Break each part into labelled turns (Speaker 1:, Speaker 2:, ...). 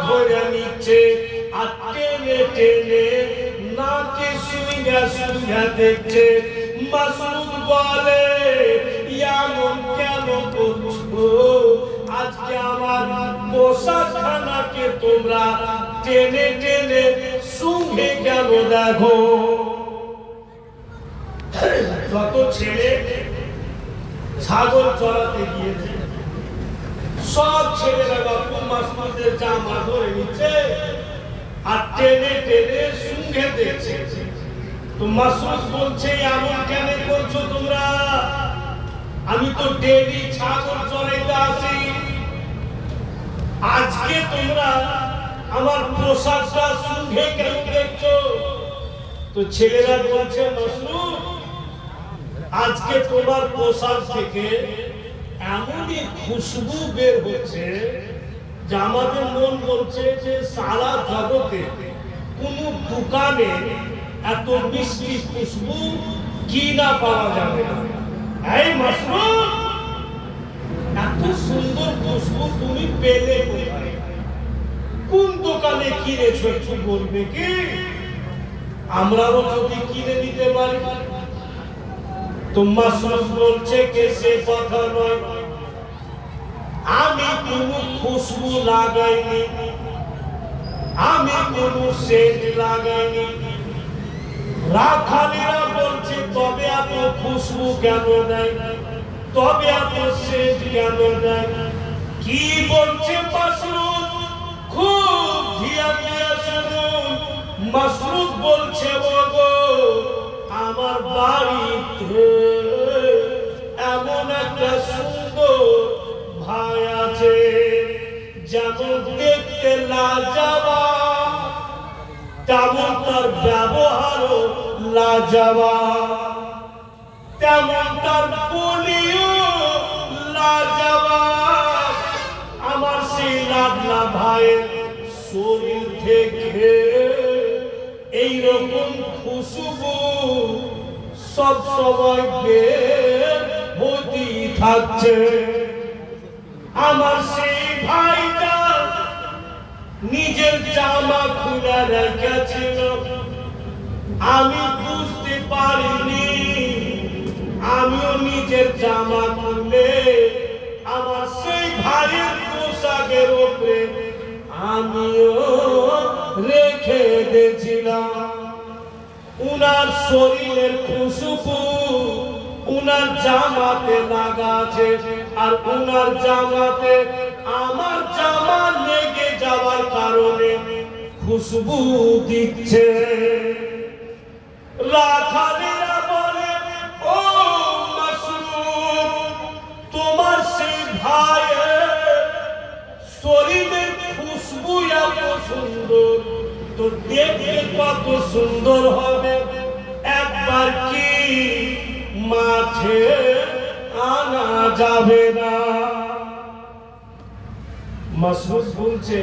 Speaker 1: ধরে নিচ্ছে আর টেনে টেনে নাকে সুইঙ্গা সুইঙ্গা দেখছে। মাসউদ বলে এমন কেন করছো? আজকে আমার পোশাকখানাকে তোমরা টেনে টেনে সুঙ্গে কেন দেখো? যত ছেলে ছাগল চড়াতে গিয়েছে সব ছেলেরা বাপু মাসউদের জামা ধরে নিচ্ছে আর টেনে টেনে সুঙ্গে দেখছে। তো মাসউদ বলছে এমন কেন করছো তোমরা? আমি তো ডেইলি ছাগল চড়াইতে আসি, আজকে তোমরা আমার পোশাকটা সুঙ্গে কেন দেখছো? তো ছেলেরা বলছে মাসউদ আজকে তোমার পোশাক থেকে এমনই খুশবু বের হচ্ছে যে আমাদের মন বলছে যে সারা জগতে কোনো দোকানে এত মিষ্টি খুশবু কিনা পাওয়া যাবে না। এই মাসউদ এত সুন্দর খুশবু তুমি পেলে কোথায়? কোন দোকানে কিনেছো একটু বলবে কি? আমরাও যদি কিনে নিতে পারি। তো মাসউদ বলছে কে সে কথা নয়, আমি কোনো খুশবু লাগাইনি, আমি কোনো সেন্ট লাগাইনি। রাখালিরা বলছে তবে এত খুশবু কেন দেয়, তবে এত সেন্ট কেন দেয়? কি বলছে মাসউদ খুব ধ্যান দিয়ে শুনুন। মাসউদ বলছে ওগো আমার বাড়িতে এমন একটা সুন্দর ভাই আছে যেমন দেখতে লাজবাব তেমন তার ব্যবহারও লাজবাব, তেমন তার বলিও লাজবাব। আমার সেই লাডলা ভাইয়ের শরীর থেকে এইরকম খুশবু সব সময় বের হতেই থাকছে। আমার সেই ভাইটা নিজের জামা খুলে রেখেছিল, আমি বুঝতে পারিনি। আমিও নিজের জামা খুলে আমার সেই ভাইয়ের পোশাকের উপরে আমিও রেখে দিয়েছিলাম। উনার শরীরের খুশবু উনার জামাতে লাগা আছে আর উনার জামাতে আমার জামা লেগে যাওয়ার কারণে খুশবু দিচ্ছে। রাখালিরা বলে ও মাসউদ তোমার সেই ভাইয়ের শরীরের খুশবু এত সুন্দর, তো দেখতে কত সুন্দর হবে, একবার কি মাঠে আনা যাবে না? মাসউদ বলছে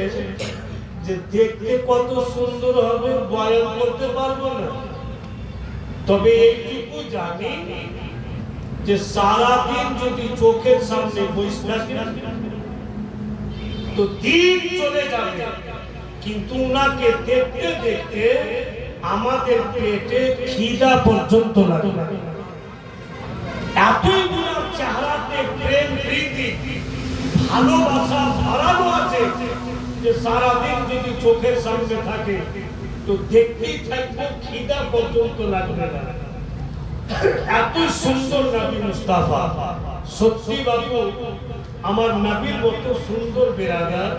Speaker 1: যে দেখতে কত সুন্দর হবে বয়ান করতে পারবো না, তবে এইটুকু জানি যে সারাদিন যদি চোখের সামনে বসে থাকে তো দিন চলে যাবে, কিন্তু উনাকে দেখতে দেখতে আমাদের পেটে খিদা পর্যন্ত লাগবে। এতই উনার চেহারাতে প্রেম প্রীতি ভালোবাসা ভরানো আছে যে সারাদিন যদি চোখের সামনে থাকে তো দেখতেই থাকবো, খিদা পর্যন্ত লাগবে না। এত সুন্দর নবী মুস্তাফা। সত্যি বাবু আমার নবীর মতো সুন্দর বেরাদার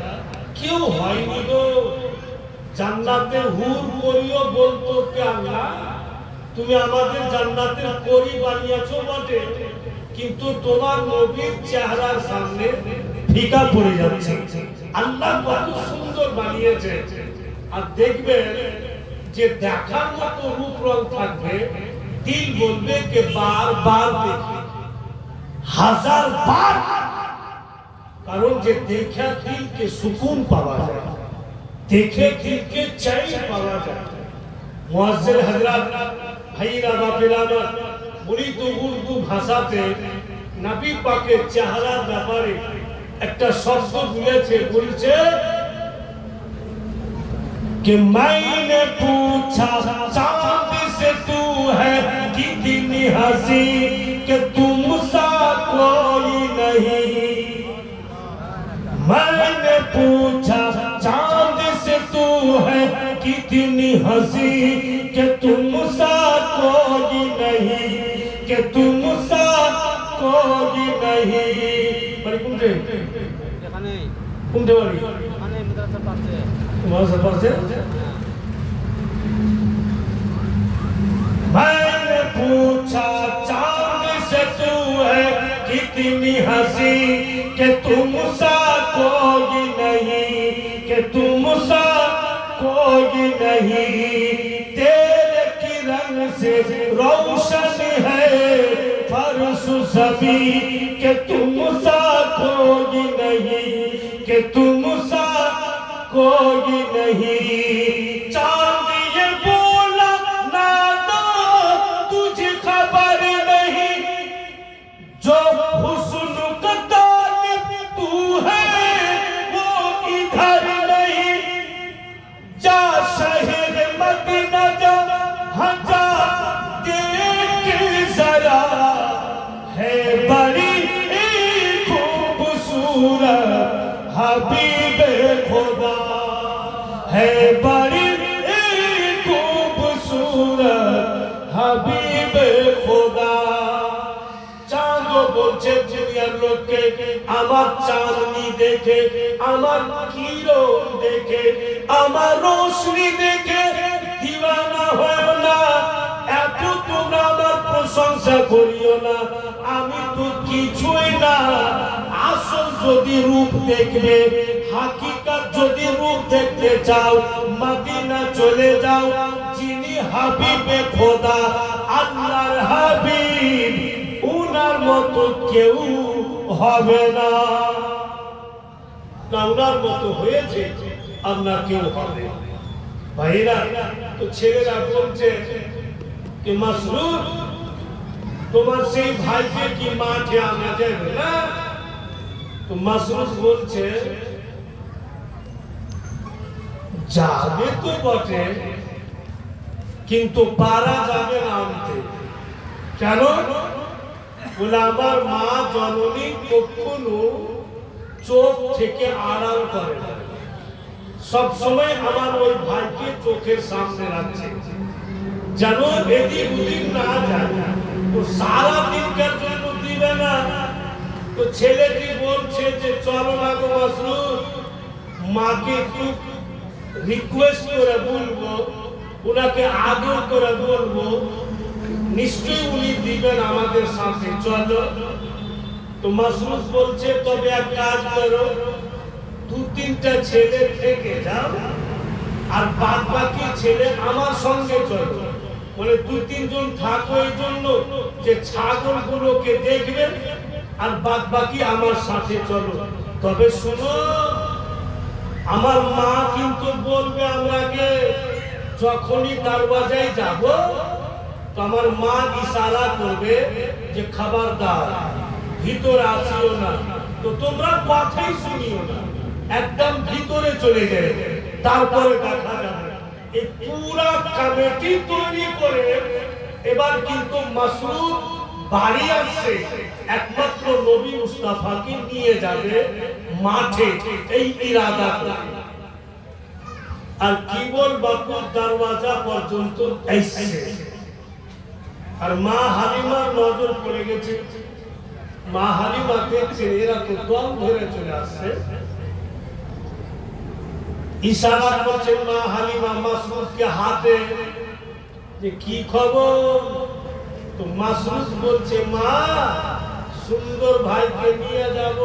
Speaker 1: কেউ হয়নি গো। জান্নাতের হুর পরিও বলতো কে আল্লাহ তুমি আমাদের জান্নাতের পরি বানিয়েছো বটে, কিন্তু তোমার নবীর চেহারার সামনে ফিকা পড়ে যাচ্ছে। আল্লাহ কত সুন্দর বানিয়েছে। আর দেখবে যে দেখার মতো রূপ রং থাকবে, দিল বলবে কে বারবার দেখি, হাজার বার, কারণ যে দেখে দিলকে সুকুন পাওয়া যায়, দেখে দিলকে চैन পাওয়া যায়। মুয়াজ্জিন হযরত ভাইরা বাপেরা উনি তো উর্দু ভাষাতে নবী পাকের চেহারার ব্যাপারে একটা শব্দ বলেছে, বলছে कि मैंने पूछा चांद से तू है कितनी हंसी कि तुम सा कोई नहीं। मैंने पूछा चांद से तू है कितनी हंसी कि तुम सा कोई नहीं, कि तुम सा कोई नहीं। बड़ी कुंटे कुंटे वाली तुम्हारे सफर से मैंने पूछा चांद से तू है कितनी हंसी कि तुम सा कोई नहीं, कि तुम सा कोई नहीं। तेरे किरण से रोशन है फर्श सभी कि तुम सा कोई नहीं, कि तुम सा कोई नहीं। चांद ये बोला नादा तुझे खबर नहीं, जो हुस्न का तालिब तू है वो इधर नहीं। जा शहर मदीना जा हजा देख जरा, है बड़ी खूबसूरत हबीब खुदा, है बड़ी खूबसूरत हबीब खुदा। चांद बोलছে দুনিয়ার লোককে আমার চাঁদনি দেখে, আমার কিরণ দেখে, আমার রোশনি দেখে দিওয়ানা হয়ো না। এত তোমরা আমার প্রশংসা করিও না, আমি তো কিছুই না। আসল যদি রূপ দেখবে, হাকিকত যদি রূপ দেখতে চাও, মদিনা চলে যাও। যিনি হাবিবে খোদা আল্লাহর হাবিব, উনার মতো কেউ হবে না। না উনার মতো হয়েছে আর না কেউ হবে। ভাইরা তো ছেলেরা বলছে कि मसरूर তোমার সেই ভাইকে কি মাঠে আনা যাবে না? তো মসরুর বলছে যাবে তো বটে, কিন্তু পারা যাবে না আনতে। কেন? বলে আমার মা জননী কখনো চোখ থেকে আড়াল করে না, সব সময় আমার ওই ভাইকে চোখের সামনে রাখছে যেন এদিক ওদিক না যায়। তো সারা দিনকার জন্য দিবে না। তো ছেলেটি বলছে যে চলো না গো মসরুর, মাকে একটু রিকোয়েস্ট করে বলবো, ওনাকে আদর করে বলবো, নিশ্চয়ই উনি দিবেন আমাদের সাথে, চলো। তো মসরুর বলছে তবে এক কাজ করো, দু তিনটা ছেলে থেকে যাও আর বাদ বাকি ছেলে আমার সঙ্গে চলো। মানে দু তিনজন থাকো এই জন্য যে ছাগলগুলোকে দেখবে, আর বাদ বাকি আমার সাথে চলো। তবে শুনো, আমার মা কিন্তু বলবে আমরাকে যখনই দরওয়াজায় যাব, তো আমার মা ইশারা করবে যে খবরদার ভিতরে আসিও না। তো তোমরা কথাই শুনিও না, একদম ভিতরে চলে যাবে, তারপরে দেখা যাবে। এই পুরা কমিটি তৈরি করে এবার কিন্তু মসরুর বাড়ি আসছে, একমাত্র নবী মুস্তাফাকে নিয়ে যাবে মাঠে, এই ইরাদা করে। আর কি বল বাপুর দরওয়াজা পর্যন্ত এসেছে, আর মা হালিমার নজর পড়ে গেছে। মা হালিমা দেখছে এরা তো দম ধরে চলে আসছে, ইশারা করছে মা হালিমা মাসরুরকে হাতে যে কি খবর। তো মাসরুর বলছে মা সুন্দর ভাইকে নিয়ে যাব।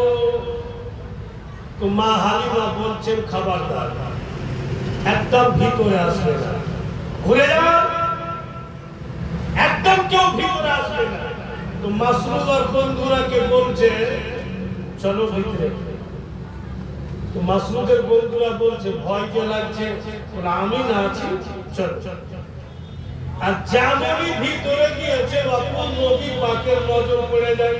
Speaker 1: তো মা হালিমা বলছেন খবরদার একদম ভিতরে আসবে না, ঘুরে যাও, একদম কেউ ভিতরে আসবে না। তো মাসরুর আর বন্ধুরাকে বলছে চলো ভিতরে। তো মাসরুদের বন্ধুরা বলছে ভয় যে লাগছে, আমি না আছি, চল। আর যেমনই ভিতরে গিয়েছে বাপু নবী পাকের নজর পড়ে যায়।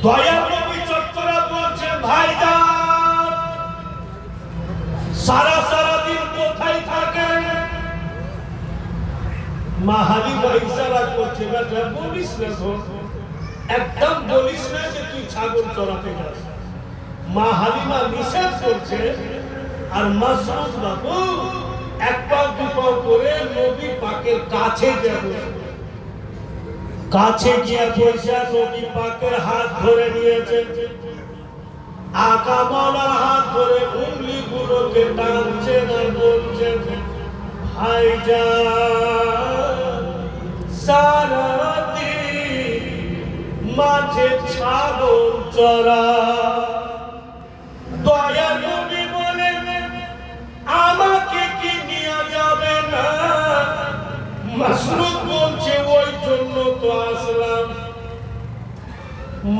Speaker 1: দয়ার নবী চত্বরে বলছে ভাইজান সারা দিন মা হালিমা ইশারা করছে, বেটা বলিস না তো, একদম বলিস না যে তুই ছাগল চড়াতে যাস। মা হালিমা নিষেধ করছে, আর মাসউদ বাবু এক পাও দু পাও করে নবী পাকের কাছে যাবে। কাছে গিয়ে পয়সা নবী পাকের হাত ধরে নিয়েছে। আকা মাওলার হাত ধরে উঙ্গলি গুলোকে টানছেন আর বলছেন, ভাইজান সারা দিন মাঠে ছাগল চড়া। দয়া নবী বলেন, আমাকে কি নিয়ে যাবে না? মাসরুদ বলছে, ওই জন্য তো আসলাম,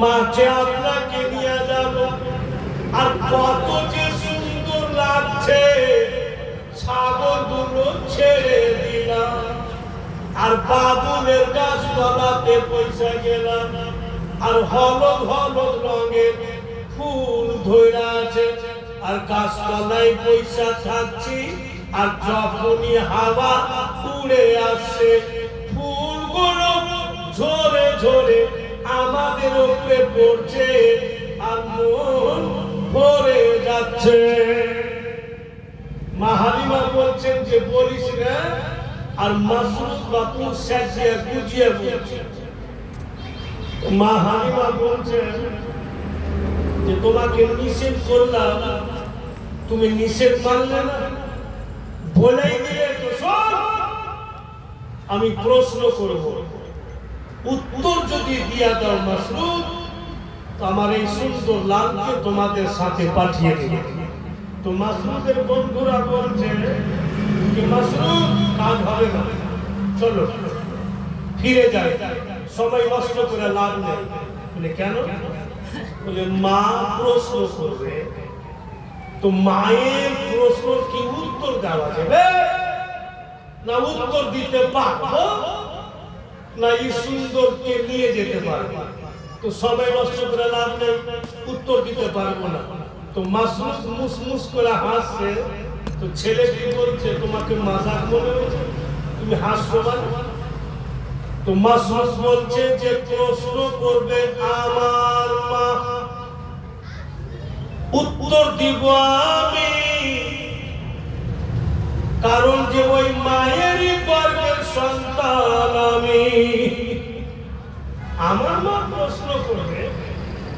Speaker 1: মাঠে আপনাকে নিয়ে যাব। আর কত যে সুন্দর লাগছে, ছাগল গুলো ছেড়ে দিলাম, আর বাবুলের গাছ তলাতে পয়সা গেলাম, আর হলুদ হলুদ রঙের ফুল ধরে আছে, আর গাছ তলায় পয়সা থাকছি। আর যখনই হাওয়া উড়ে আসছে, ফুলগুলো ঝরে ঝরে আমাদের উপরে পড়ছে, আর মন ভরে যাচ্ছে। মা হালিমা বলছেন যে বলিস না, আর মাসউদ বাপু সাজিয়ে গুজিয়ে বলছে। মা হালিমা বলছেন যে তোমাকে নিষেধ করলাম, তুমি নিষেধ মানলে না, বলেই দিলে তো সব। আমি প্রশ্ন করব, উত্তর যদি দিয়া দাও মাসউদ, তো আমার এই সুন্দর লালকে তোমাদের সাথে পাঠিয়ে দেবে। তো মাসউদের বন্ধুরা বলছে যে মাসউদ, কাজ হবে না, চলো ফিরে যাই, সময় নষ্ট করে লাভ নেই। বলে কেন? বলে মা প্রশ্ন করবে, তো মায়ের প্রশ্ন কি উত্তর দেওয়া যাবে না? উত্তর দিতে পারবো না এই সুন্দরকে নিয়ে যেতে পারবো? তো সময় নষ্ট করে লাভ নেই, উত্তর দিতে পারবো না। তো মাসউদ মুসমুস করে হাসছে। তো ছেলে কি বলছে, তোমাকে মাজাক মনে হচ্ছে, তুমি হাসছো মানে? তো মাসউদ বলছে যে প্রশ্ন করবে আমার মা, উত্তর দিব আমি, কারণ যে ওই মায়েরই গর্ভের সন্তান আমি। আমার মা প্রশ্ন করবে,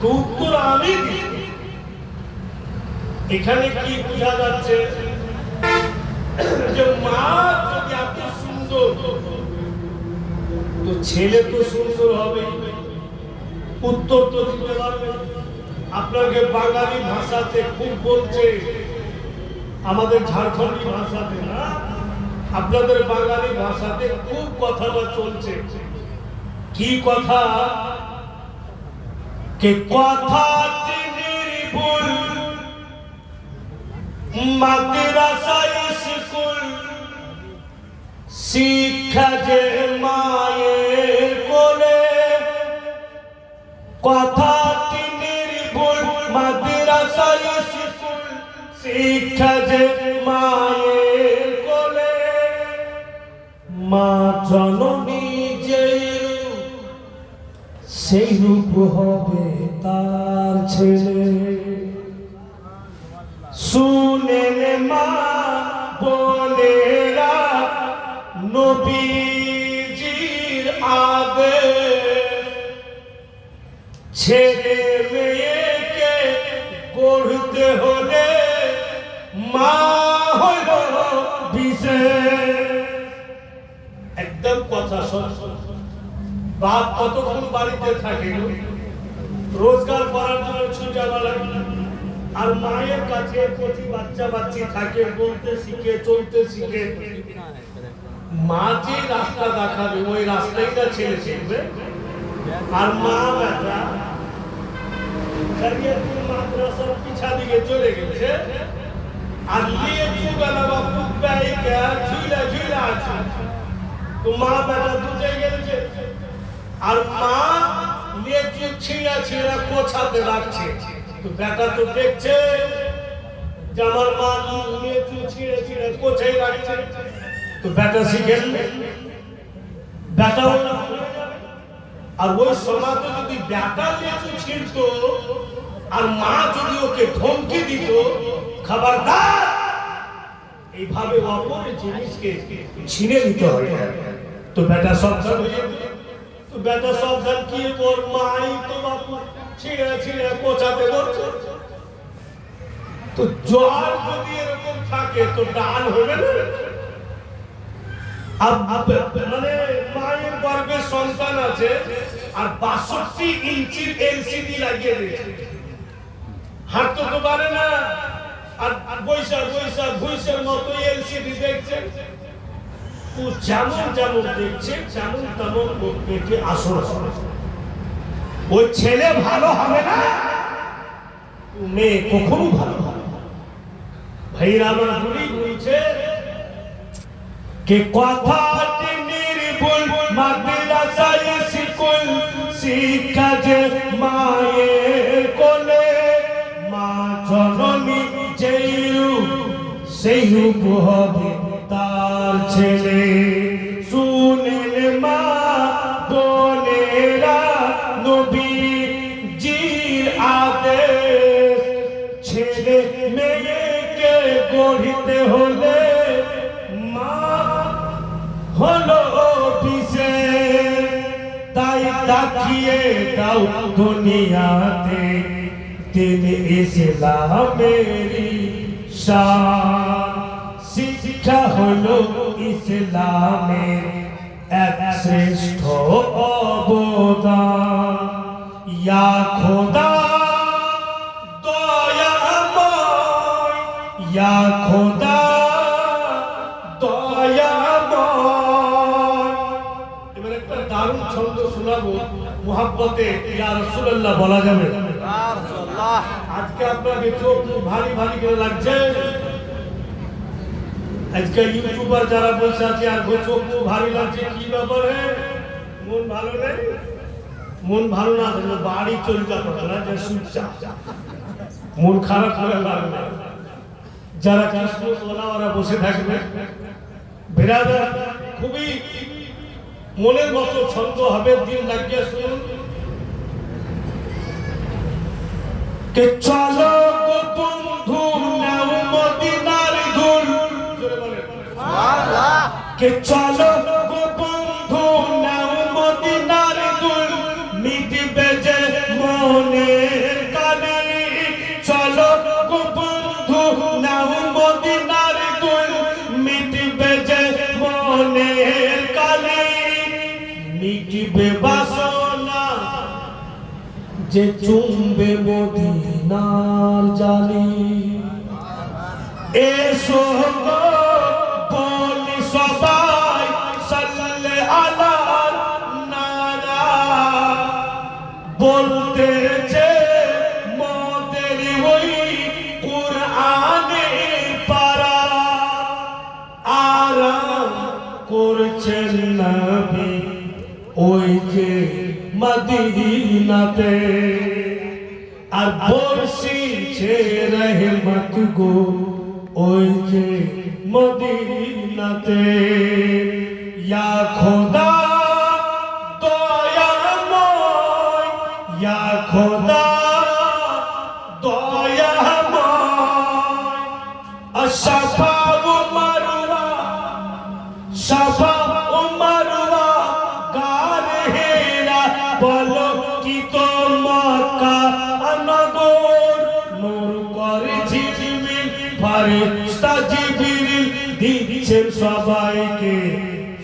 Speaker 1: তো উত্তর আমি দিব। এখানে কি বোঝা যাচ্ছে যে মা যদি এত সুন্দর, তো ছেলে তো সুন্দর হবে, উত্তর তো দিতে পারবে। আপনাকে বাঙালি ভাষাতে খুব বলছে, আমাদের ঝাড়খণ্ডী ভাষাতে না, আপনাদের বাঙালি ভাষাতে খুব কথাটা চলছে। কি কথা? কে কথা নির্ভুল মাদ্রাসা স্কুল, শিক্ষা যে মায়ের কোলে। কথা নির্ভুল মাদ্রাসা স্কুল, শিক্ষা যে মায়ের কোলে। মা জননী যেই রূপ, সেই রূপ হবে তার ছেলে। শুনেন মা বোনেরা, নবীজির আদেশ, ছেলে মেয়েকে গড়তে হলে মা হইল বিশেষ। একদম কথা সত্য। বাপ কতক্ষণ বাড়িতে থাকে, রোজগার করার জন্য ছুটে বেড়ায়, আর মায়ের কাছে প্রতি বাচ্চা বাচ্চি থাকে, বলতে শিখে, চলতে শিখে। মা যে রাস্তা দেখাবে, ওই রাস্তাই না ছেলে শিখবে। আর মা বেটা মাদ্রাসার পিছা দিকে চলে গেছে, আর লিয়েছে বেলা বা পুত্রাইকা ঝুলা ঝুলা আছে। তো মা বেটা দুটে গেছে, আর মা লিয়েছে ছিঁড়া ছিঁড়া কোছাতে রাখছে। তো বেটা তো দেখছে যে আমার মা লিয়েছে ছিঁড়ে ছিঁড়ে কোছাই রাখছে। তো বেটা শিখে বেটাও না হয়ে যাবে। আর ওই সমাজে যদি বেটা লেচু ছিঁড়তো আর মা যদি ওকে ধমকি দিত খবরদার এইভাবে অপরের জিনিসকে ছিঁড়ে দিতে হয় না, তো বেটা সাবধান হয়ে যেত। তো বেটা সাবধান কি ওর মাই তো বাপু ছিঁড়ে ছিঁড়ে পচাতে বলছে। তো জ্বর যদি এরকম থাকে তো ডাল হবে না। মানে মায়ের গর্ভে সন্তান আছে আর ৬২ ইঞ্চির এলসিডি লাগিয়ে দিয়েছে, হাঁটতে তো পারে না, আর বৈশাখ বৈশাখ ভুইসের মতো এলসিডি দেখছে। ও যেমন যেমন দেখছে তেমন তেমন পেটে আসর। ওই ছেলে ভালো হবে না, মেয়ে কখনো ভালো হবে না। ভাইরা আমার গুলি বলছে কে কথাটি নির্ভুল মাদ্রাসায় স্কুল শিক্ষা যে মায়ের কোলে, মা জননী যেই রূপ সেই রূপ হবে তার ছেলে। শুনেন মা বোনেরা নবীজির আদেশ, ছেলে মেয়েকে গড়িতে হলে মা হলো বিশেষ। তাই তাকিয়ে দাও দুনিয়াতে তিনি ইসলামেরই শান। শিক্ষা হলো ইসলামের এক শ্রেষ্ঠ অবদান। ইয়া খোদা দয়াময়, ইয়া খোদা দয়াময়। এবার একটা দারুণ ছন্দ শোনাবো, মুহাব্বতে ইয়া রাসূলুল্লাহ বলা যাবে। আজকে আপনাকে চোখ ভারী ভারী করে লাগছে। আজকে ইউটিউবার যারা বসে আছে আর চোখ ভারী লাগছে, কি ব্যাপারে? মন ভালো নেই? মন ভালো না থাকলে বাড়ি চলে যাবে না, যে চুপচাপ মন খারাপ করে লাগবে। যারা কৃষ্ণতলা ওরা বসে থাকবে। বিরাদার খুবই মনের মতো ছন্দ হবে, দিন লাগিয়ে শুনুন। কে চলো গো বন্ধু নাও মদিনার ধুল, কে চলো গো বন্ধু নাও মদিনার ধুল, মিটবে যে মনের কালি। চলো গো বন্ধু নাও মদিনার ধুল, মিটবে যে মনের কালি। মিটবে বাসনা যে চুমবে মদিনার জালি। এসো গো বলি সবাই সাল্লে আলা নারা, বলতেছে মোদের ওই কুরআনে পারা। আরাম করছেন নবী ওই যে মদিনাতে, আর বর্ষিছে রহমত গো ওই যে মদিনাতে। ইয়া খোদা দয়াময়, ইয়া খোদা দয়াময়। আশফা ও মারওয়া, শাফা ও মারওয়া গার হেরা, বলো কি তো মক্কা নগর। নূর করে ঝিলমিল ফারিস্তা জিবরিল, দিচ্ছেন সবাইকে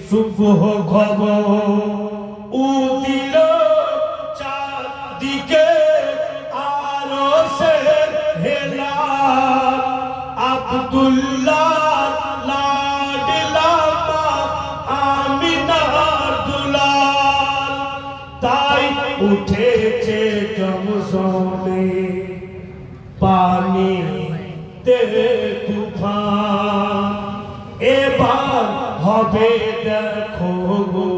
Speaker 1: শুভ খবর। উদিল চারদিকে আরশের হেলাল, আব্দুল্লাহ লাডলা মা আমিনার দুলাল। তাই উঠেছে জমজমে পানিতে তুফান। এবার হবে দেখো গো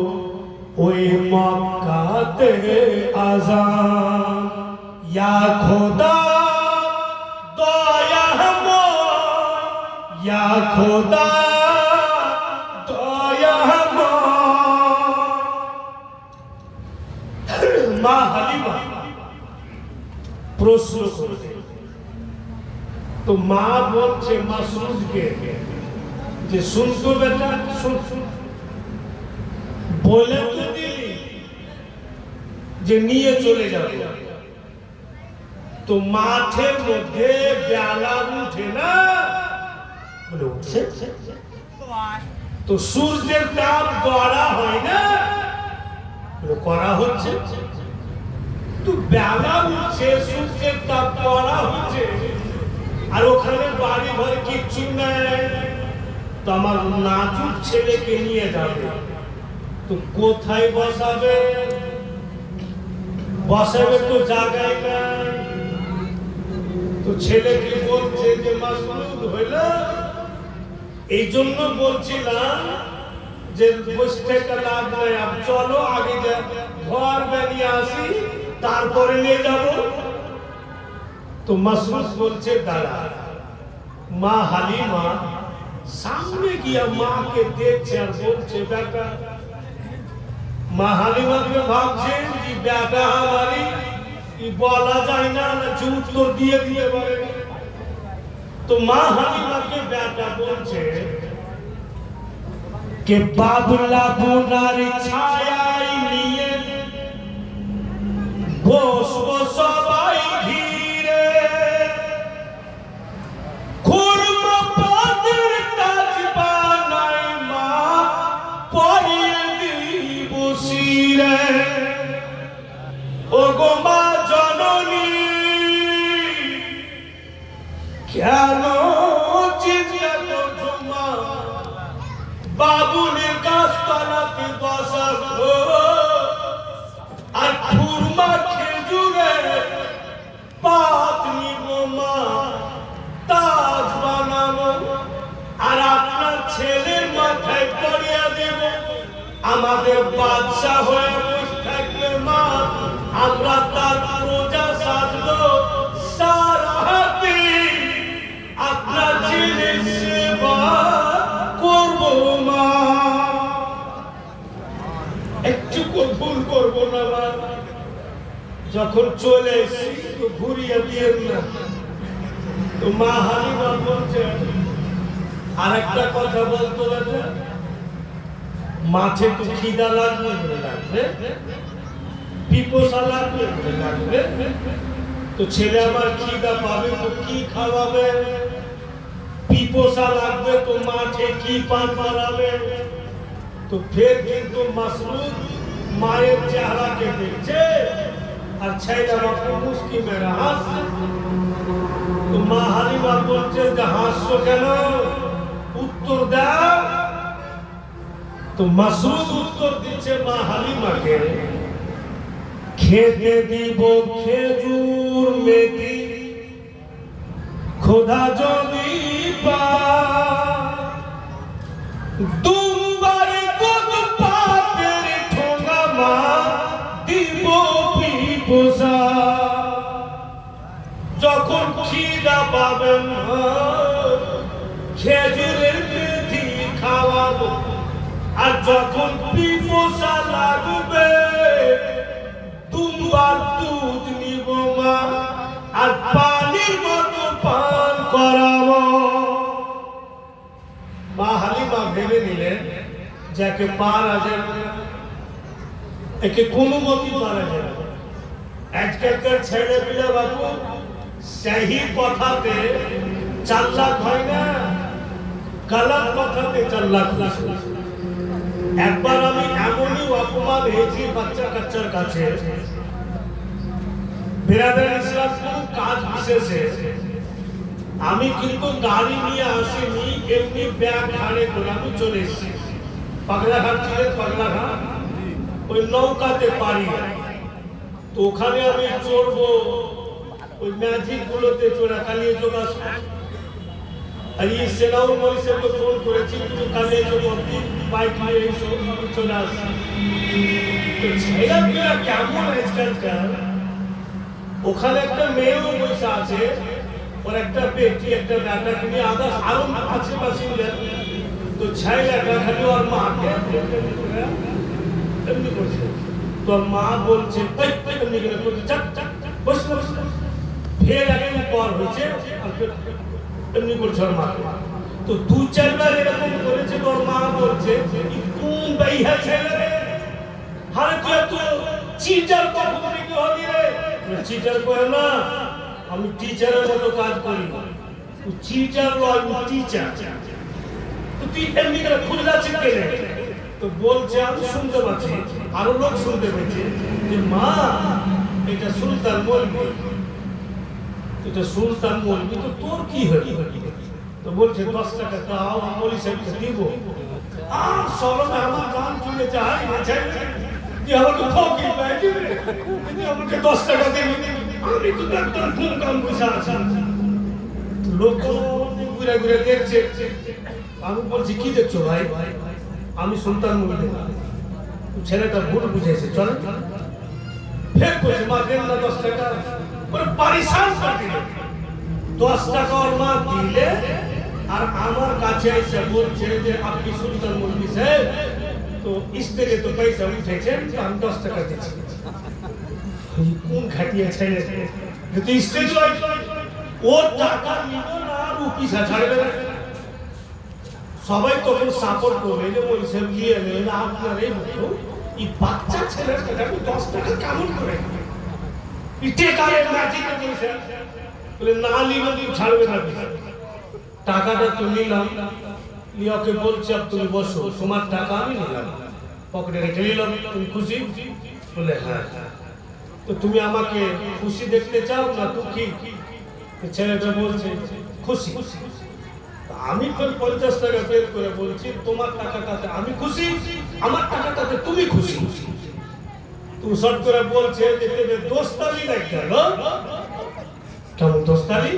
Speaker 1: ওই মক্কাতে আযান। ইয়া খোদা দয়াময়, ইয়া খোদা দয়াময়। প্রশ্ন করবে। তো মা বলছে মাসরুদকে যে শুনতো বেটা, বলে তো দিলি যে নিয়ে চলে যাবে, তো মাঠের মধ্যে বেলা উঠে না, বলে উঠছে, তো সূর্যের তাপ করা হয় না, করা হচ্ছে, তো বেলা উঠছে, সূর্যের তাপ করা হচ্ছে, আর ওখানে বাড়ি ঘর কিচ্ছু নেই, তো আমার নাজুক ছেলেকে নিয়ে যাবে, তো কোথায় বসাবে? বসাবে তো জায়গায় না। তো ছেলেকে বলছে যে মাসরুদ হইল, এই জন্য বলছিলাম যে বসে থেকে লাভ নাই, চলো আগে ঘর বানিয়ে আসি, তারপরে নিয়ে যাব। তো মাসরুদ বলছে দাঁড়া। মা হালিমা সামনে গিয়া মাকে দেখছে আর বলছে বেটা, মা হালিমাকে ভাবছেন যে বেটা আমারই, বলা যায় না, উত্তর দিয়ে দিয়ে বলে। তো মা হালিমাকে বেটা বলছে কে বাবলা বোনার ছায়ায় নিয়ে বসবো সবাই ঘিরে, খুরমা পাতের তাজ বানাই মা পরিয়ে দিব শিরে, ও গো মা জননী কেন চিন্তা করছো মা, বাবুলের গাছতলাতে বসাবো আর খুরমা খেজুরের পাত নিব মা, তাজ বানাবো আর আপনার ছেলের মাথায় পরিয়ে দেব, আমাদের বাদশা হয়ে বসে থাকবে মা, আমরা তার প্রজা সাজবো, সারা দিন আপনার ছেলের সেবা করবো মা, একটু ভুল করবো না মা, যখন চলে এসেছি তো ঘুরিয়ে দিয়ে না। তো মা হালিমা বলছে আর একটা কথা বলতো বেটা, মাঠে তো খিদা লাগবে, পিপোসা লাগবে, তো ছেলে আমার খিদা পাবে তো কি খাওয়াবে, পিপোসা লাগবে তো মাঠে কি পান মারাবে। তো ফের কিন্তু মাসরুদ মায়ের চেহারাকে দেখছে আর ছেলে বাপু মুস্কি মেরে হাসছে। তো মা হালিমা বলছে যে হাসছো কেন, উত্তর দাও। তো মাসরুদ উত্তর দিচ্ছে মা হালিমাকে, খেতে দিব খেজুর মেথি খোদা যদি পা, দুম্বার দুধ পাতের ঠোঙা মা দিব পিপোসা, যখন খিদা পাবেন খেজুরের মেথি খাওয়াবো, আর যখন পিপোসা লাগবে দুম্বার দুধ নিব মা আর পানির মতো পান করাবো। মা হালিমা ভেবে নিলেন যাকে পারা যাবে একে কোনো মতি পারা যাবে। আজকালকার ছেলে পিলা বাবু সেই কথাতে চাল্লাক হয় না, গলত কথাতে চাল্লাক হয়। একবার আমি এমনই অপমান হয়েছি বাচ্চা কাচ্চার কাছে, বেরাদার ইসলাম কোন কাজ বিশেষে আমি কিন্তু গাড়ি নিয়ে আসিনি, এমনি ব্যাগ ঘাড়ে করে আমি চলে এসেছি। পাগলাঘাট ছিলেন, পাগলাঘাট ওই নৌকাতে পারি, তো ওখানে আমি চড়বো, ওই ম্যাজিক গুলোতে চড়া কালিয়ে যোগাস। আর এই সেনাউল মরিসকে ফোন করেছি, কিন্তু কালিয়ে যোগী বাইক নিয়ে এসো, চলে আসি। তো ছেলেগুলা কেমন আজকালকার, ওখানে একটা মেয়েও বসে আছে, ওর একটা বেটি একটা বেটাকে নিয়ে আদার্স আরো আছে বাসিন্দা। তো ছেলেটা খালি ওর মাকে এমনি করছে, তো মা বলছে এমনি করে বলছে চাক চাক বস বস। ফের একটু পর হয়েছে এমনি করছে ওর মা। তো দু চারবার এরকম করেছে, ওর মা বলছে কোন বাইহা ছেলে রে, হারে তুই তো চিটার কখন থেকে হলি রে? চিটার করে না, আমি টিচারের মতো কাজ করি না। চিটার লয়, টিচার। তো তুই এমনি করে খুলে আছিস কেন? তো বলছে আমি শুনতে পাচ্ছি, আরো লোক শুনতে পেয়েছে যে মা এটা সুলতান বলবি, এটা সুলতান বলবি, তো তোর কি হলি? তো বলছে 10 টাকা দাও, মৌলী সাহেবকে দিব। আর সরমে আমার গান চলে যায়, তুই আমাকে ফকির পাইছি, তুই আমাকে 10 টাকা দিবি, আমি তো ডাক্তার কোন কাম বসে আছি। লোক ঘুরে ঘুরে দেখছে। আমি বলছি কি দেখছো ভাই? আমি সুলতান বলবি না, ছেলেটা ভুল বুঝেছে, চলে ফের করছে মা দেন না 10 টাকা, ওরা পারিশান করে দিল। 10 টাকা ওর মা দিলে আর আমার কাছে এসে বলছে যে আপনি সুলতান বলবি সাহেব, তো স্টেজে তো পয়সা উঠেছেন, তো আমি 10 টাকা দিচ্ছি। কোন ঘাটিয়া ছেলে যদি স্টেজ ওর টাকা নিল না আর পিছা ছাড়বে না। সবাই তখন সাপোর্ট করবে যে ওই সব নিয়ে নেন আপনার এই মতো এই বাচ্চা ছেলের কাছে আপনি 10 টাকা কেমন করে টেকারের ম্যাজিকে বলছে বলে না নিলে ছাড়বে না। টাকাটা তো নিলাম, লিওকে বলছে আপ তুমি বসো, তোমার টাকা আমি নিলাম, পকেটে রেখে নিলাম, তুমি খুশি? বলে হ্যাঁ। তো তুমি আমাকে খুশি দেখতে চাও না দুঃখী? ছেলেটা বলছে খুশি। আমি 50 টাকা বের করে বলছি তোমার টাকাটাতে আমি খুশি, আমার টাকাটাতে তুমি খুশি। তুমি শর্ট করে বলছে যে দেবে দোস্তালি না গেল, কেমন দোস্তালি?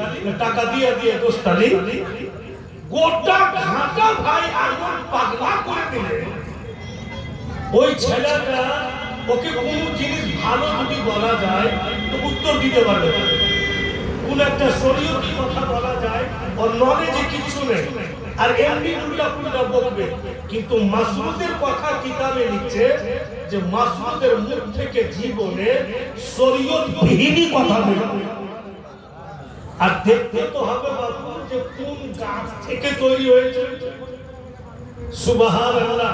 Speaker 1: টাকা দিয়ে দিয়ে দোস্তালি, গোটা ঘাটা ভাই আমার পাগলা করে দিলে। ওই ছেলেটা ওকে কোন জিনিস ভালো যদি বলা যায় তো উত্তর দিতে পারবে না, কোন একটা শরীয়তি কথা বলা যায় ওর নলেজে কিছু নেই, আর এমনি উল্টা পুল্টা বলবে। কিন্তু মাসউদের কথা কিতাবে লিখছে যে মাসউদের মুখ থেকে জীবনে শরীয়ত বিহীন কথা বলবে। আর দেখতে তো হবে বাবু যে কোন গাছ থেকে তৈরি হয়েছে। সুবহানাল্লাহ।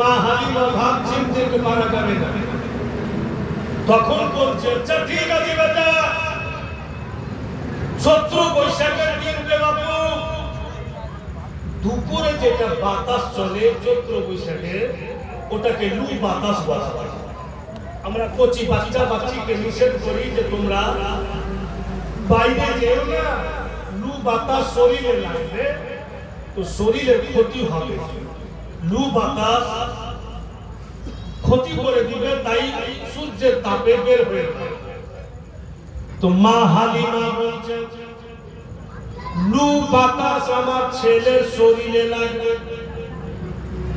Speaker 1: মা হালিমা ভাবছেন যে মারা যাবে না, তখন বলছে আচ্ছা ঠিক আছে বেটা, 17 বৈশাখের দিন রে বাবু, দুপুরে যেটা বাতাস চলে চৈত্র বৈশাখে ওটাকে লু বাতাস বলা হয়। আমরা কচি বাচ্চা বাচ্চিকে নিষেধ করি যে তোমরা বাইরে যেও না, লু বাতাস শরীরে লাগবে তো শরীরের ক্ষতি হবে, লু বাতাস ক্ষতি করে দিবে, তাই সূর্যের তাপে বের হয়ে যাবে। তো মা হালিমা বলছে লু বাতাস আমার ছেলের শরীরে লাগবে,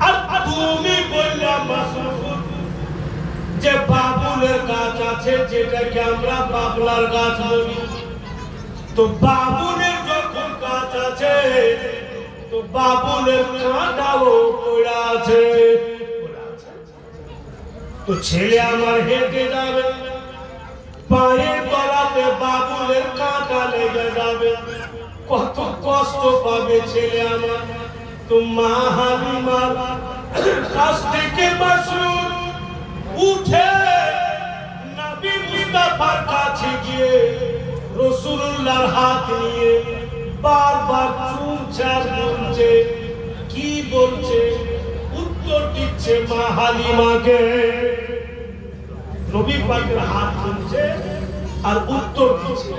Speaker 1: আর তুমি বললা মাসুদ যে বাবুলের গাছ আছে যেটাকে আমরা বাবলার গাছ বলি, তো বাবুলের যখন গাছ আছে তো বাবুলের কাঁটাও পড়া আছে, তো ছেলে আমার হেঁটে যাবে, পায়ের তলাতে বাবুলের কাঁটা লেগে যাবে, কত কষ্ট পাবে ছেলে আমার। তো মা হালিমার কাছ থেকে মাসুদ উঠে নবী মুস্তাফার কাছে গিয়ে রাসূলুল্লাহর হাত নিয়ে বারবার চুমচার বলছে, কি বলছে? উত্তর দিচ্ছে মা হালিমাকে। নবী পাকের হাত ধরছে আর উত্তর দিচ্ছে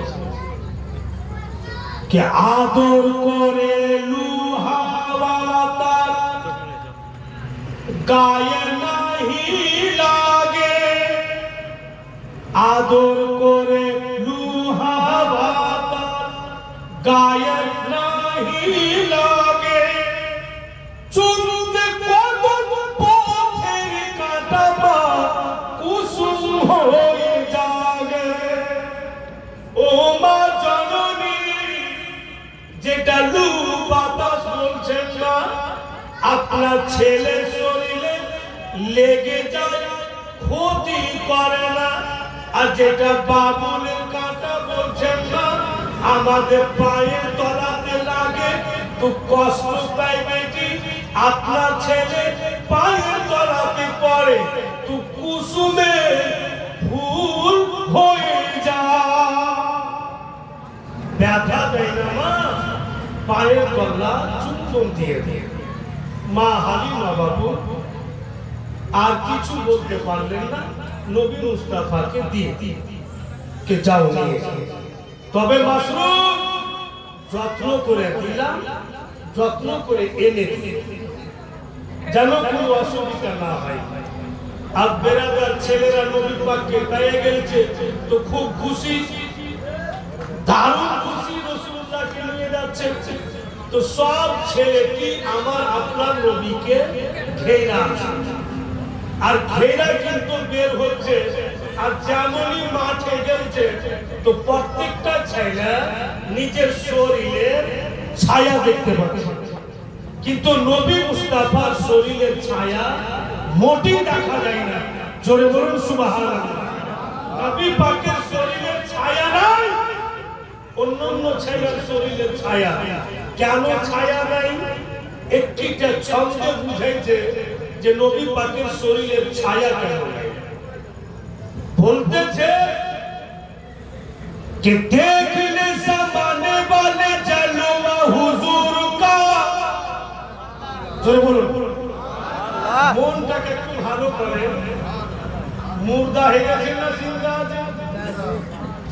Speaker 1: কে আদর করে লুহাওয়া তার গায়ে নাহি লাগে, আদর করে লুহাওয়া তার গায়ে নাহি লাগে, চুলতে কদম পথের কাঁটা কুসুম হয়ে জাগে। ও মা জননী, যেটা লু বাতাস বলছেন না আপনার ছেলের শরীরে লেগে যায় ক্ষতি করে না, আর যেটা বাবুলের কাঁটা বলছেন আমাদের পায়ের তলাতে লাগে তো কষ্ট পাই বেটি আপনার ছেলে পায়ের তলাতে পড়ে তো কুসুমে ফুল হয়ে যা ব্যথা দেয় না মা পায়ের তলা চুম্বন দিয়ে দিয়ে মা হালিমা বাবু আর কিছু বলতে পারলেন না নবী মুস্তাফাকে দিয়ে কে যাও নিয়ে তবে মাশরুফ যত্ন করে দিলাম যত্ন করে এনে যেন কোনো অসুবিধা না হয় আর বেরাদার ছেলেরা নবী পাককে পেয়ে গেছে তো খুব খুশি দারুণ খুশি রাসূলুল্লাহকে নিয়ে যাচ্ছে তো সব ছেলেটি আমার আপনার নবীকে ঘেরা আছে আর ঘেরা কিন্তু বের হচ্ছে আর যেমনই মাঠে গেছে তো প্রত্যেকটা ছেলে নিজের শরীরের ছায়া দেখতে পাচ্ছে কিন্তু নবী মুস্তাফার শরীরের ছায়া মোটেই দেখা যায় না জোরে বলুন সুবহানাল্লাহ নবী পাকের শরীরের ছায়া নাই অন্যান্য ছেলের শরীরের ছায়া কেন ছায়া নাই একটিটা ছন্দে বুঝাইছে যে নবী পাকের শরীরের ছায়া কেন নাই বলতেছে कि देखने ज़माने वाले जलवा हुजूर का जोरे बोलो মনটাকে একটু ভালো করে মুর্দা হয়ে গেছে না জিন্দা আছে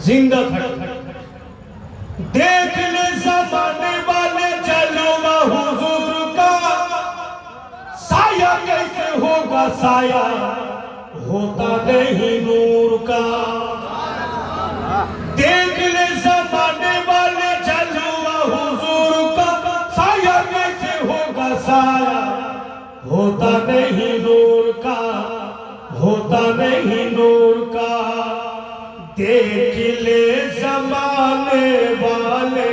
Speaker 1: জিন্দা থাকে देखने ज़माने वाले जलवा हुजूर का साया कैसे होगा साया होता नहीं नूर का देख ले ज़माने वाले जलवा हुजूर का साया कैसे होगा साया होता नहीं नूर का होता नहीं नूर का देख ले ज़माने वाले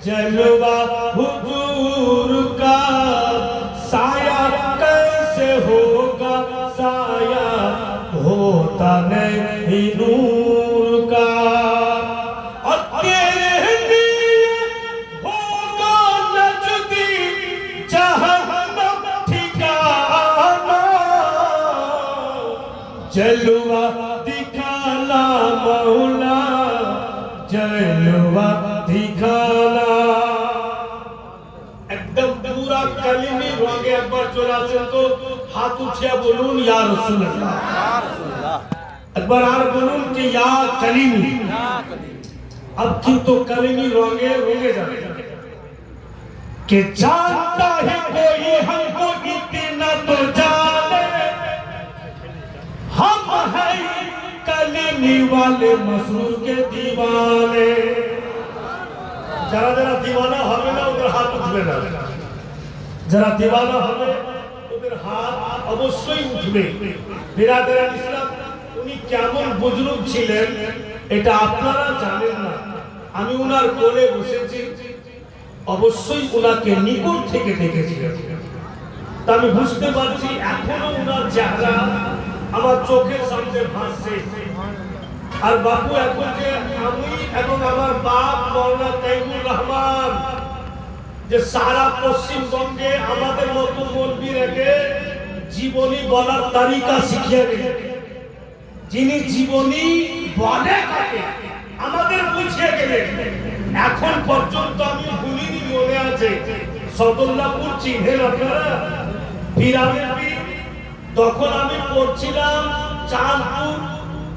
Speaker 1: जलवा हुजूर का साया कैसे होगा साया होता नहीं नूर का और तेरे लिए होगा नजदी जहन्नम ठिकाना जलवा दिखाना मौला जलवा दिखाना एकदम पूरा कलिमी रंगे একবার চলে আসেন তো हाथ उठिया बोलून या रसूलुल्लाह একবার আর বলুন कि या कलीमी अब কিন্তু कलीमी रंगे रंगे जाने कि जानता है कोई हमको इतना तो जाने हम है कलीमी वाले मसरूर के दीवाने যারা যারা दीवाना হবে না ওদের হাত উঠবে না যারা दीवाना হবে ওদের হাত অবশ্যই উঠবে বিরাদরান ইসলাম উনি কেমন বুজুর্গ ছিলেন এটা আপনারা জানেন না আমি উনার কোলে বসেছি অবশ্যই উনাকে নিকট থেকে দেখেছিলাম তা আমি বুঝতে পারছি এখনো উনার চেহারা আমার চোখের সামনে ভাসছে আর বাপু এখন যে আমি এবং আমার বাপ মাওলানা তাইমুর রহমান যে সারা পশ্চিমবঙ্গে আমাদের মতো মৌলবী রেখে জীবনী বলার তারিকা শিখিয়ে গেলেন যিনি জীবনী বলে কাকে আমাদের বুঝিয়ে গেলেন এখন পর্যন্ত আমি ভুলিনি মনে আছে সদুল্লাহপুর চিনেন আপনারা বিরামের পীর তখন আমি পড়ছিলাম চাঁদপুর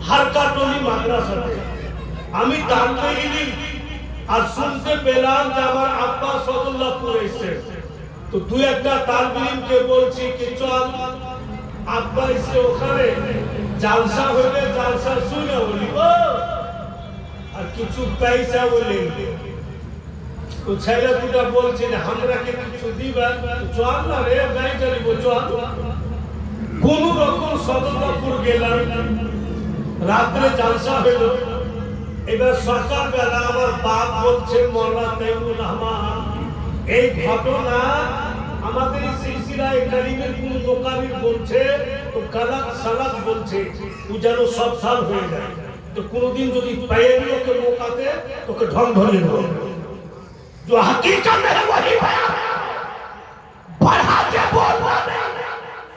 Speaker 1: হারকাটলি মাদ্রাসাতে আমি তালবে ইলিম আর শুনতে পেলাম যে আমার আব্বা সদুল্লাহপুর এসেছে তো দুই একটা তালবে ইলিমকে বলছি কি চল আব্বা এসে ওখানে জালসা হলে জালসা শুনে বলি ও আর কিছু পয়সা বলি তো ছেলে দুটা বলছে যে আমরাকে কিছু দিবা চল না রে নাই চলিব চল কোন রকম সদুল্লাহপুর গেলাম রাত্রে জালসা হইল এবার সকালবেলা আমার বাপ বলছে মাওলানা তাইমুর রহমান এই ঘটনা আমাদের সিলসিলায় কালিমের কোন দোকানি বলছে তো কালাক সালাক বলছে ও যেন সাবধান হয়ে যায় तो कोनोदिन যদি पैरी के मौकाते तो के ढंग धरिए दो जो हकीकत है वही बयान बढ़ा के बोलना नहीं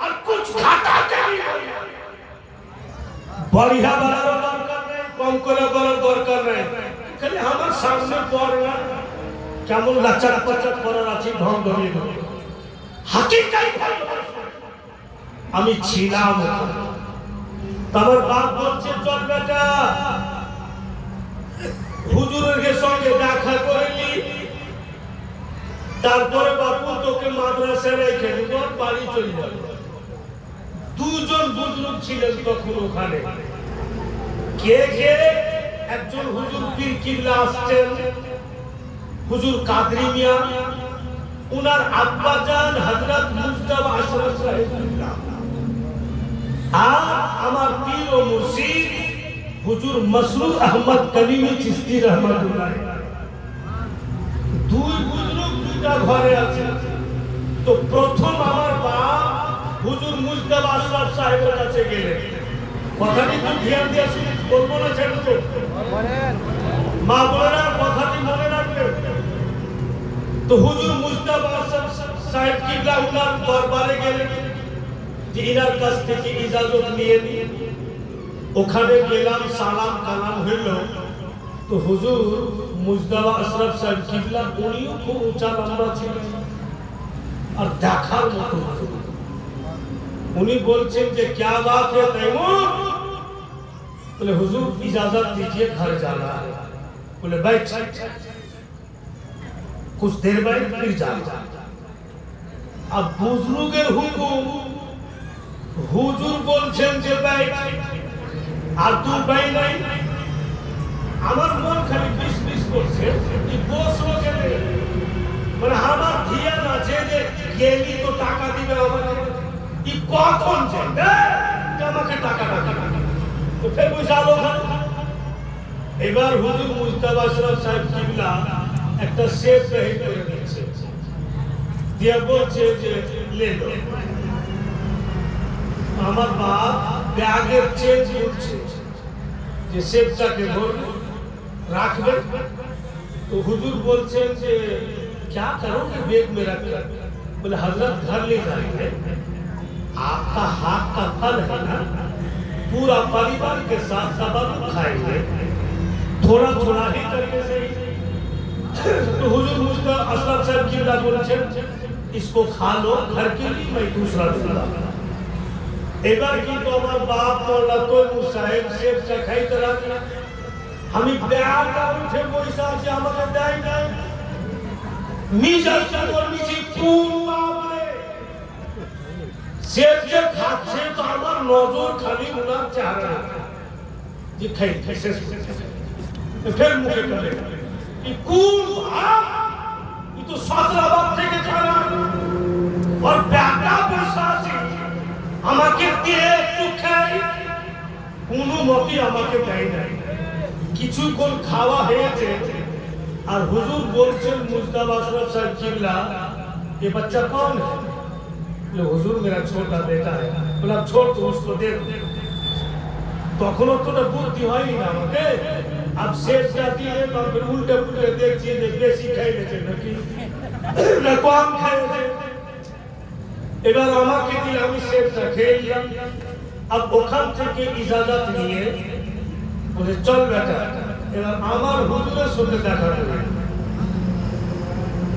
Speaker 1: और कुछ घटा के नहीं बोलना बढ़िया बड़ा दरकार नहीं कम करे बड़ा दरकार नहीं खाली हमारे सामने पड़ना কেমন লাচার পাচার করার আছে ঢং ধরিয়ে দেব হাকিকাত আমি ছিলাম তোমার বাপ বলছে চল বেটা হুজুরের সঙ্গে দেখা করলি তারপরে বাপু তোকে মাদ্রাসায় রেখে দিব বাড়ি চলে যাবে দুজন বুজুর্গ ছিলেন তখন ওখানে কে কে একজন হুজুর পীর কিবলা আসছেন হুজুর কাদরি মিয়া উনার আব্বা জান হযরত মুস্তাফা আশরাফ সাহেব আর আমার পীর ও মুর্শিদ হুজুর মাসরুর আহমদ কলিমি চিশতি রহমাতুল্লাহ দুই বুজুর্গ দুটা ঘরে আছে তো প্রথম আমার বাপ হুজুর মুস্তাফা আশরাফ সাহেবের কাছে গেলেন কথাটি তো ধ্যান দিয়ে শুনে বলবো না ছেড়ে তো বলেন মা বোনেরা কথাটি মনে রাখবেন तो हुजूर मुस्तफा साहब किबला उनार दरबारे গেলেন যে ইনার কাছ থেকে ইজাজত নিয়ে ওখানে গেলাম সালাম কালাম হইল তো হুজুর মুস্তফা আশরাফ সাহেব কিবলা উনিও খুব উঁচা লম্বা ছিলেন আর দেখার মতো উনি বলছেন যে क्या बात है तैमूर बोले हुजूर इजाजत दीजिए घर जाना है बोले बैठ कुछ देर बाद फिर जाना अब बुजुर्गের হুকুম হুজুর বলছেন যে ভাই আর তুই ভাই নাই আমার মন খালি বিষ করছে এই বসলো কেন মানে আমার ধিয়ান আছে যে গেলি তো টাকা দিবে আমাকে এই কখন যাবে আমাকে টাকা তো ফের বুঝালো এবার হুজুর মুস্তাফা আশরাফ সাহেব কিবলা একটা সেফ বের করে দিয়েছে দিয়া বলছে যে লে লো আমার বাপ ব্যাগের চেঞ্জ করছে যে সেফটাকে ভরবে রাখবে तो हुजूर बोलছেন যে क्या करोगे बैग में रख कर बोले हजरत घर ले जाएंगे आपका हाथ का फल है ना पूरा परिवार के साथ सबक खाएंगे थोड़ा थोड़ा ही करके सही तो हुजूर मुस्ताफा अशरफ साहब किबला बोलছেন इसको खा लो घर के लिए मैं दूसरा दूंगा এবার কিন্তু আমার বাপ মোল্লা তৈমুর সাহেব সেফটা খাইতে রাখলেন আমি ব্যাগটা উঠে বসে আছি আমাকে দেয় নাই মিজাজটা নিচে কোন বাপরে সেফ যে খাচ্ছে তো আমার নজর খালি ওনার চেহারা যে খাই শেষ ফের মুখে করে ये कौन बाप ये तो 17 बाप থেকে খানা और ব্যাগটা বসে আছে আমাকে দিয়ে একটু খাই কোনো মতে আমাকে দেয় নাই কিছুক্ষণ খাওয়া হয়েছে আর হুজুর বলছেন মুস্তাফা আশরাফ সাহেব কিবলা ये बच्चा कौन है बोले हुजूर मेरा छोटा बेटा है बोला छोड़ तो उसको दे दो তখনও তো বুদ্ধি হয়নি না আমাকে अब शेष जाती है तो फिर उल्टे पुल्टे देखिए যে বেশি খাই গেছে নাকি না কম খাইছে এবার আমাকে দিয়ে আমি শেষটা খেয়ে নিলাম अब ওখান থেকে ইজাজত নিয়ে বলে চল বেটা এবার আমার হুজুরের সঙ্গে দেখা হবে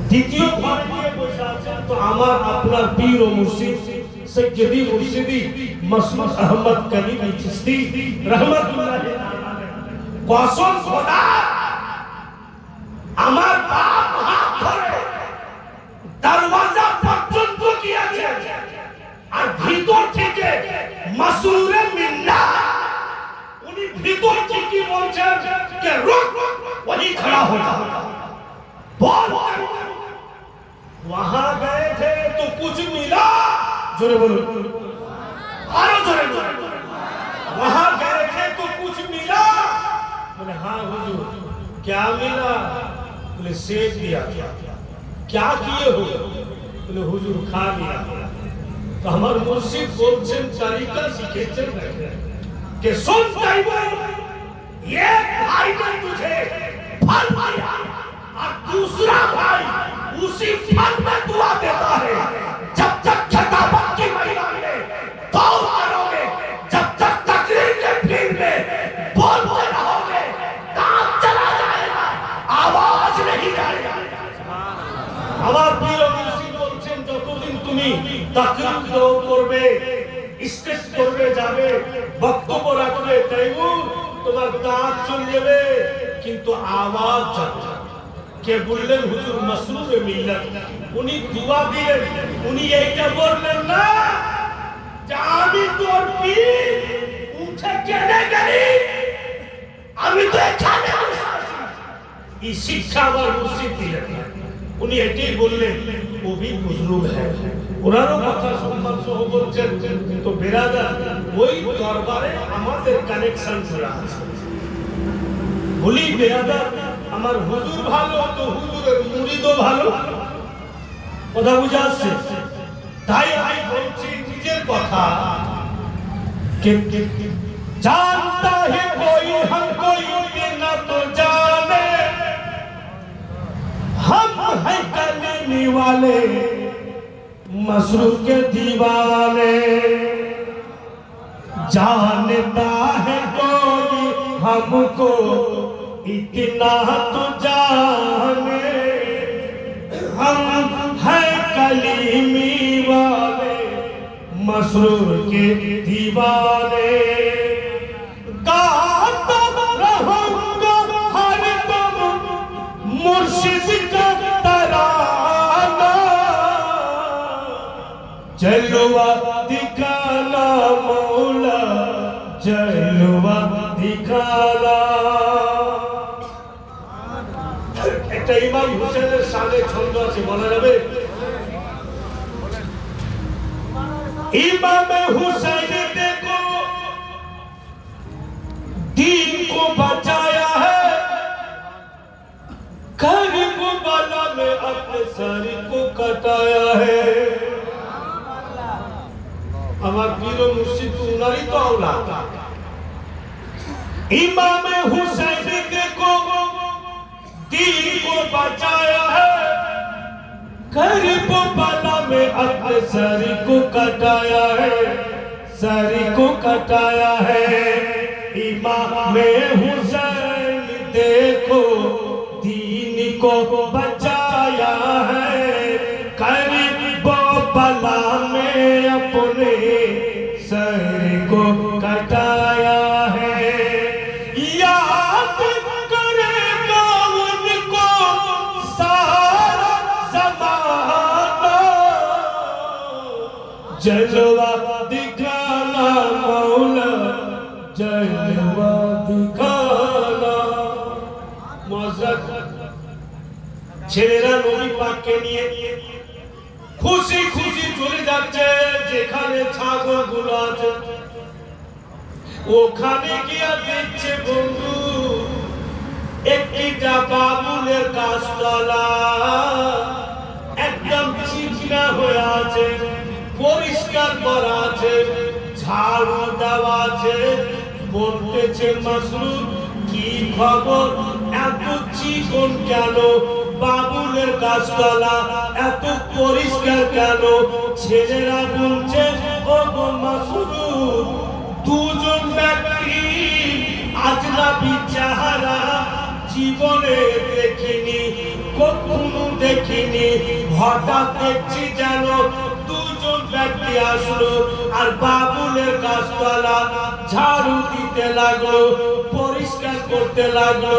Speaker 1: দ্বিতীয় ঘরে গিয়ে বসে আছেন তো আমার আপনার পীর ও মুর্শিদ সৈয়দি মুর্শিদি মাসুদ আহমদ কলিমি চিশতি রহমাতুল্লাহ কসম খোদা আমার বাপ হাত ধরে দরওয়াজা পর্যন্ত গিয়েছে আর ভিতর থেকে মাসুরে মিল্লাহ उन्हीं भीतर की बोलते कि रुक वहीं खड़ा हो जा बोल वहां गए थे तो कुछ मिला जोरे बोलो आरो जोरे बोलो वहां गए थे तो कुछ मिला बोले हाँ हुजूर क्या मिला बोले सेब दिया क्या किए हो बोले हुजूर खा लिया तो हमारे मुर्शिद बोलছেন तरीका सीखेছেন के सुन एक भाई ने तुझे फल दिया और दूसरा भाई उसी फल में दुआ देता है। जब तक खिताबत की मैदान में दौड़ करोगे, जब तक तकरीर के फील्ड में बोलते रहोगे, काम चला जाएगा, आवाज नहीं जाएगा। আমার প্রিয় মুর্শিদ বলছেন, যতদিন তুমি তাকরীর করবে, স্টেজ করবে, যাবে, বক্তব্য রাখবে, তাইমুর তোমার দাঁত চলে যাবে, কিন্তু আওয়াজ যাবে না। কে বললেন? হুজুর মাসরুর মিল্লাত। উনি দুয়া দিলেন, উনি এইটা বললেন না যে আমি তোর পীর, উঠে কেনে গেলি, আমি তো এখানে বসে আছি। এই শিক্ষা আমার মুর্শিদ দিলেন। উনি এটাই বললেন, ও ভি বুজরুগ হ্যায়। ওনারও কথা সম্মান সহ বলছেন। তো বেরাদার, ওই দরবারে আমাদের কানেকশন করা আছে। বলি বেরাদার, আমার হুজুর ভালো তো হুজুরের মুরিদও ভালো। কথা বুঝা আসছে? তাই আমি বলছি নিজের কথা, জানতা হে কোই হম কোই না তো জানে, हम हैं करने वाले मसरूर के दीवाने। जानता है कोई हमको इतना तो जाने, हम हैं कलीमी वाले मसरूर के दीवाने। गाता रहूंगा हरदम मुर्शिद का तराना, जलवा दिखाना मौला, जलवा दिखाना। একটা ইমাম হুসেনের শানে ছন্দ আছে, বলা যাবে? इमाम हुसैन देखो दीन को बचाया है, करबला में अपने सर को कटाया है। আমার প্রিয় মুর্শিদ উনারই তো औलाद। इमाम हुसैन देखो दीन को बचाया है, करबला में अपने सर को कटाया है, सर को कटाया है। इमाम हुसैन देखो दीन को बचाया है, करबला में अपने सर को कटाया है। याद करेगा उनको सारा ज़माना, जलवा दिखाना मौला, जलवा दिखाना। मुअज़्ज़ज़ ছেলেরা নবী পাককে নিয়ে খুশি খুশি চলে যাচ্ছে, যেখানে ছাগলগুলো আছে ওখানে গিয়ে দেখছে বন্ধু একটা বাবুলের গাছতলা একদম চিকনা হয়ে আছে, পরিষ্কার করা আছে, ঝাড়ু দেওয়া আছে। বলতেছে মাসরুর কি খবর, এত চিকন কেন, বাবুলের গাছতলা এত পরিষ্কার কেন? ছেলেরা বলছে, ও গো মাসরুর, দুজন ব্যক্তি আজনাবী চেহারা জীবনে দেখিনি, কখনো দেখিনি, হঠাৎ দেখছি যেন দুজন ব্যক্তি আসলো আর বাবুলের গাছতলা ঝাড়ু দিতে লাগলো, পরিষ্কার করতে লাগলো।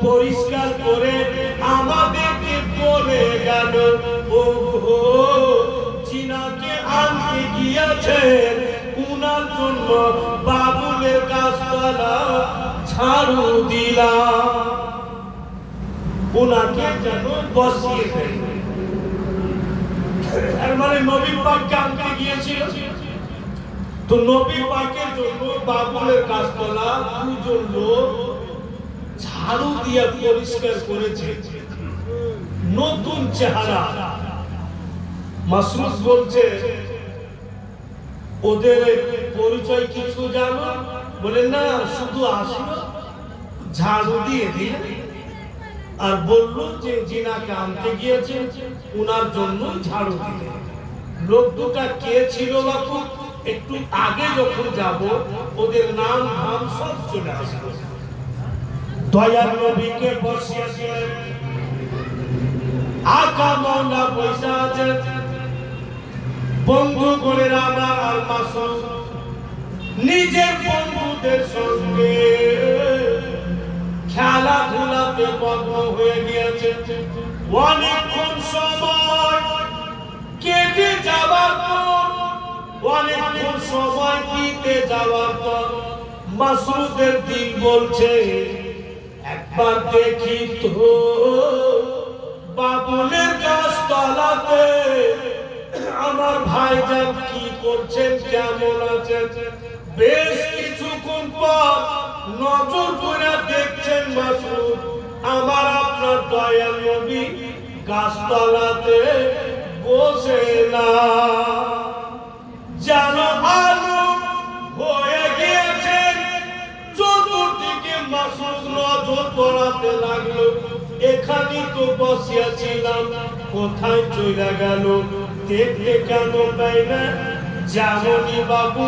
Speaker 1: পরিষ্কার করে আমাদেরকে বলে গেল, ও গো জিনাকে আনতে গিয়েছেন, উনার জন্য বাবুলের গাছতলা ঝাড়ু দিলাম, উনাকে যেন বসিয়ে দেয়। তার মানে নবী পাককে আনতে গিয়েছিল, তো নবী পাকের জন্য বাবুলের গাছতলা দুজন লোক ঝাড়ু দিয়ে পরিষ্কার করেছে, নতুন চেহারা। মাসরুর বলছে, ওদের পরিচয় কিছু জানো? বলে না, শুধু আসলো ঝাড়ু দিয়ে দিলেন আর বলল যে যিনাকে আনতে গিয়েছেন উনার জন্য ঝাড়ু দিলেন। লোক দুটা কে ছিল বাপু, একটু আগে যখন যাব ওদের নাম ধাম সব চলে আসবে। দয়ার নবীকে বসিয়ে দিলেন, আকা মৌলা পয়সা আছে, বন্ধু করে আমার আর মাসুদ নিজের বন্ধুদের সঙ্গে খেলাধুলাতে মগ্ন হয়ে গিয়েছে। অনেকক্ষণ সময় কেটে যাওয়ার পর, অনেকক্ষণ সময় কেটে যাওয়ার পর মাসুদের দিল বলছে একবার দেখি তো বাবুলের গাছতলাতে আমার ভাইজান কি করছেন, কেমন আছেন। বেশ কিছুক্ষণ পর নজর করে দেখছেন মাসুদ আমার আপনার দয়াল নবী গাছতলাতে বসে না, যেন আলো হয়ে গিয়েছেন। চতুর্দিকে মাসুদ নজর পড়াতে লাগলো, এখানে তো বসিয়াছিলাম, কোথায় চলে গেল, দেখতে কেন পাই না। যেমনই বাবু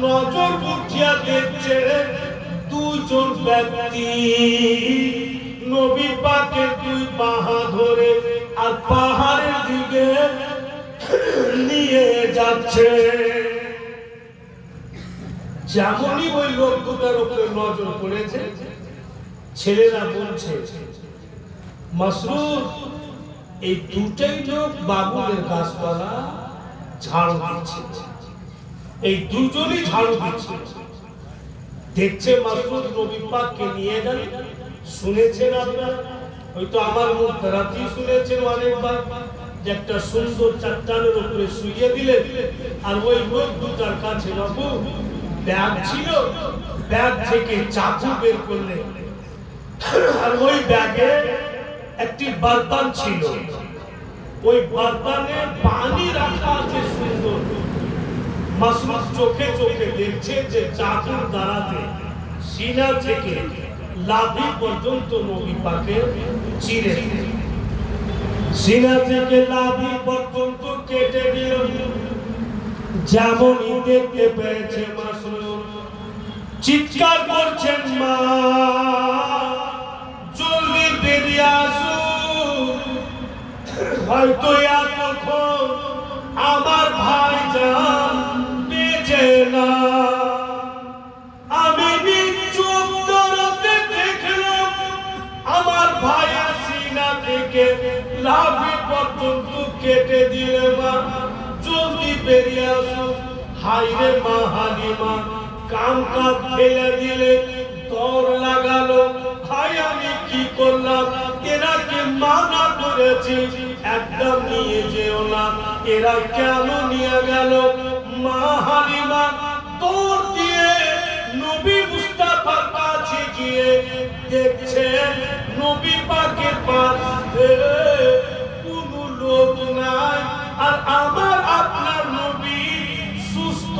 Speaker 1: নজর উঠিয়া দেখছে দুইজন ব্যক্তি নবী পাকের দুই বাহা ধরে আর পাহাড়ের দিকে নিয়ে যাচ্ছে। যেমনই ওই লোক দুটার উপরে নজর পড়েছে, ছেলেরা বলছে মাসরুর এই দুটাই লোক বাবুদের গাছপালা ঝাড়ু দিচ্ছে, এই দুজনই ঝাড়ু দিচ্ছে। দেখছে মাসরুর নবী পাককে নিয়ে গেল। শুনেছেন আপনারা, হয়তো আমার মুখ দ্বারাতেই শুনেছেন অনেকবার, যে একটা সুন্দর চাট্টানের উপরে শুইয়ে দিলেন আর ওই লোক দুটার কাছে বাবু ব্যাগ ছিল, ব্যাগ থেকে চাকু বের করলেন আর ওই ব্যাগে একটি বর্তন ছিল, ওই বর্তনে পানি রাখা আছে সুন্দর। মাসরুর চোখে চোখে দেখছে যে চাকুর দ্বারাতে সিনা থেকে লাভি পর্যন্ত নবী পাকের চিরে, সিনা থেকে লাভি পর্যন্ত কেটে দিল। যেমনই দেখতে পেয়েছে মাসরুর চিৎকার করছেন মা জলদি বেরিয়ে আসুন, হয়তো এতক্ষণ আমার ভাইজান বেঁচে না। আমি চোখ ধরতে দেখলাম আমার ভাইয়ের সিনা থেকে লাভি পর্যন্ত কেটে দিলে মা, জলদি বেরিয়ে আসুন। হাইরে মা হালিমা কান কাঁধ ফেলে দিলে, দৌড় লাগালো। হাই আমি কি করলাম, এরাকে মানা করেছি একদম নিয়ে যেও না, এরা কেন নিয়ে গেল। মা হালিমা দৌড় দিয়ে নবী মুস্তাফার কাছে গিয়ে দেখছেন নবী পাকের পাশে কোনো লোক নাই, আর আমার আপনার নবী সুস্থ